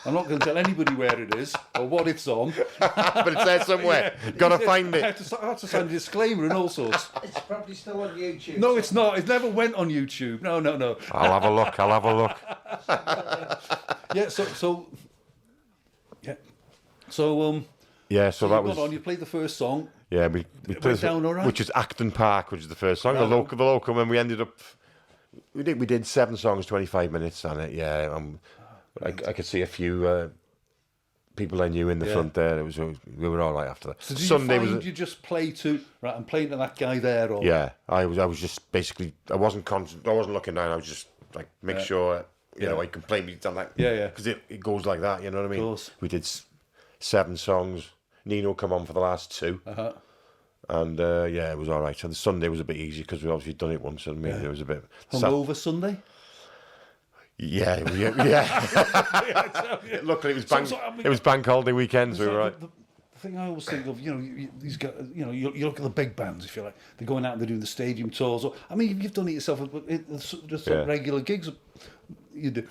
S1: I'm not going to tell anybody where it is or what it's on.
S2: But it's there somewhere. Got to find
S1: I
S2: it.
S1: had to sign a disclaimer and all sorts.
S3: It's probably still on YouTube.
S1: No, it's not. It never went on YouTube. No.
S2: I'll have a look.
S1: Yeah, so yeah. So
S2: Yeah. So
S1: you
S2: that
S1: got
S2: was.
S1: on, you played the first song.
S2: Yeah, we
S1: went
S2: played
S1: down all right?
S2: which is Acton Park, which is the first song.
S1: Right.
S2: The local, and we ended up. We did 7 songs, 25 minutes on it. Yeah, I could see a few people I knew in the front there. We were all right after that.
S1: So did
S2: Sunday
S1: you find
S2: was.
S1: you just play to right? I'm playing to that guy there, or
S2: Yeah, I was just basically. I wasn't looking down. I was just like make sure you know I can play me on that.
S1: Yeah.
S2: Because it goes like that. You know what I mean?
S1: Of course.
S2: We did 7 songs. Nino come on for the last 2.
S1: Uh-huh.
S2: And yeah, it was all right. And the Sunday was a bit easy because we obviously done it once, and it was a bit
S1: Hungover Sunday?
S2: Yeah. Luckily, it was bank holiday weekend, so we were right.
S1: The thing I always think of, these guys, you look at the big bands, if you like, they're going out and they're doing the stadium tours. I mean, you've done it yourself, but it's just regular gigs you do.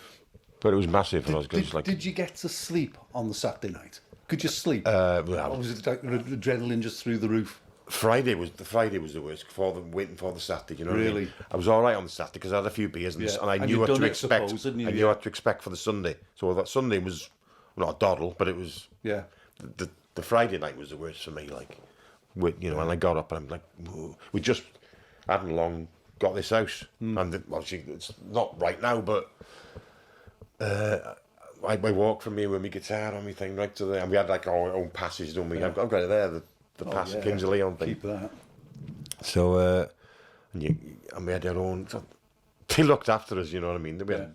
S2: But it was massive for us guys.
S1: Did you get to sleep on the Saturday night? Could you sleep?
S2: Well,
S1: or was it like adrenaline just through the roof?
S2: Friday was the worst waiting for the Saturday. You know,
S1: really?
S2: What I mean? I was all right on the Saturday because I had a few beers and I knew what to expect. I knew what to expect for the Sunday. So that Sunday was not a doddle, but it was.
S1: Yeah.
S2: The Friday night was the worst for me. Like, and I got up and I'm like, whoa. We just hadn't long got this house, and it's not right now, but I walk from here with my guitar on my thing right to there, and we had like our own passage, don't we? I've got it there. The passage, Kings of Leon thing.
S1: Keep that.
S2: So, and we had our own. They looked after us, you know what I mean? We had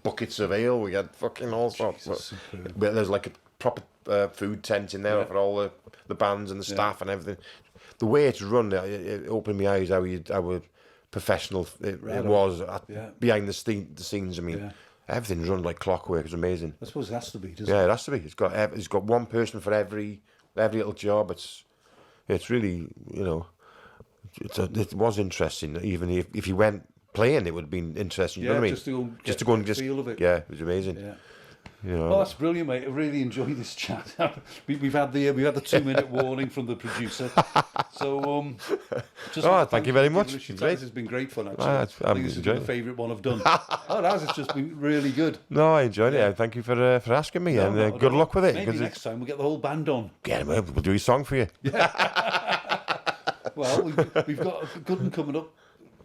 S2: buckets of ale. We had fucking all sorts. But there's like a proper food tent in there for all the bands and the staff and everything. The way it's run, it opened my eyes how professional it was behind the scenes. I mean, everything's run like clockwork. It's amazing.
S1: I suppose it has to be, doesn't it?
S2: Yeah, it has to be. It's got one person for every little job. It's really, it was interesting. Even if you went playing, it would have been interesting. You know what I mean? Just to go and feel of it. Yeah, it was amazing. Yeah.
S1: Well, that's brilliant, mate. I really enjoyed this chat. we've had the 2-minute warning from the producer. So,
S2: thank you very much.
S1: It's been great fun, actually. I think this has been the favourite one I've done. It's just been really good.
S2: No, I enjoyed it. Thank you for asking me, and good luck with it.
S1: Maybe next time we'll get the whole band on.
S2: Yeah, we'll do a song for you.
S1: Well, we've got a good one coming up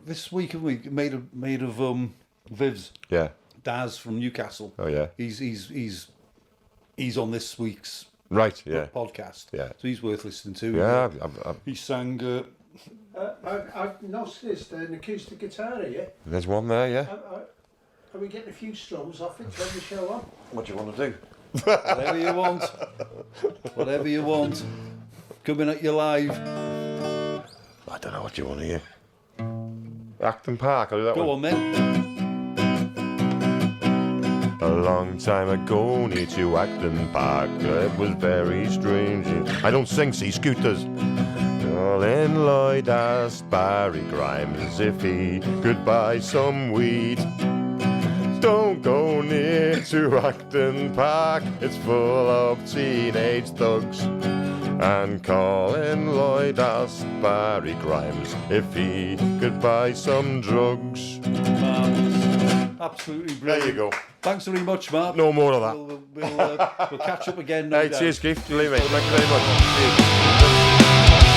S1: this week, haven't we? Made of Viv's.
S2: Yeah.
S1: Daz from Newcastle.
S2: Oh yeah.
S1: He's on this week's podcast.
S2: Yeah.
S1: So he's worth listening to.
S2: Yeah.
S1: He sang.
S3: I've noticed an acoustic guitar here.
S2: There's one there, yeah.
S3: Are we getting a few strums off it when we show on?
S2: What do you want to do?
S1: Whatever you want. Whatever you want. Coming at you live.
S2: I don't know what you want to hear. Acton Park, I'll do that one.
S1: Go on then.
S2: A long time ago near to Acton Park, it was very strange. I don't sing, see, Scooters. Colin Lloyd asked Barry Grimes if he could buy some weed. Don't go near to Acton Park, it's full of teenage thugs. And Colin Lloyd asked Barry Grimes if he could buy some drugs.
S1: Absolutely brilliant.
S2: There you go.
S1: Thanks very much, Mark.
S2: No more of that.
S1: We'll catch up again. No doubt.
S2: Cheers, Keith. Thank you very much. Cheers.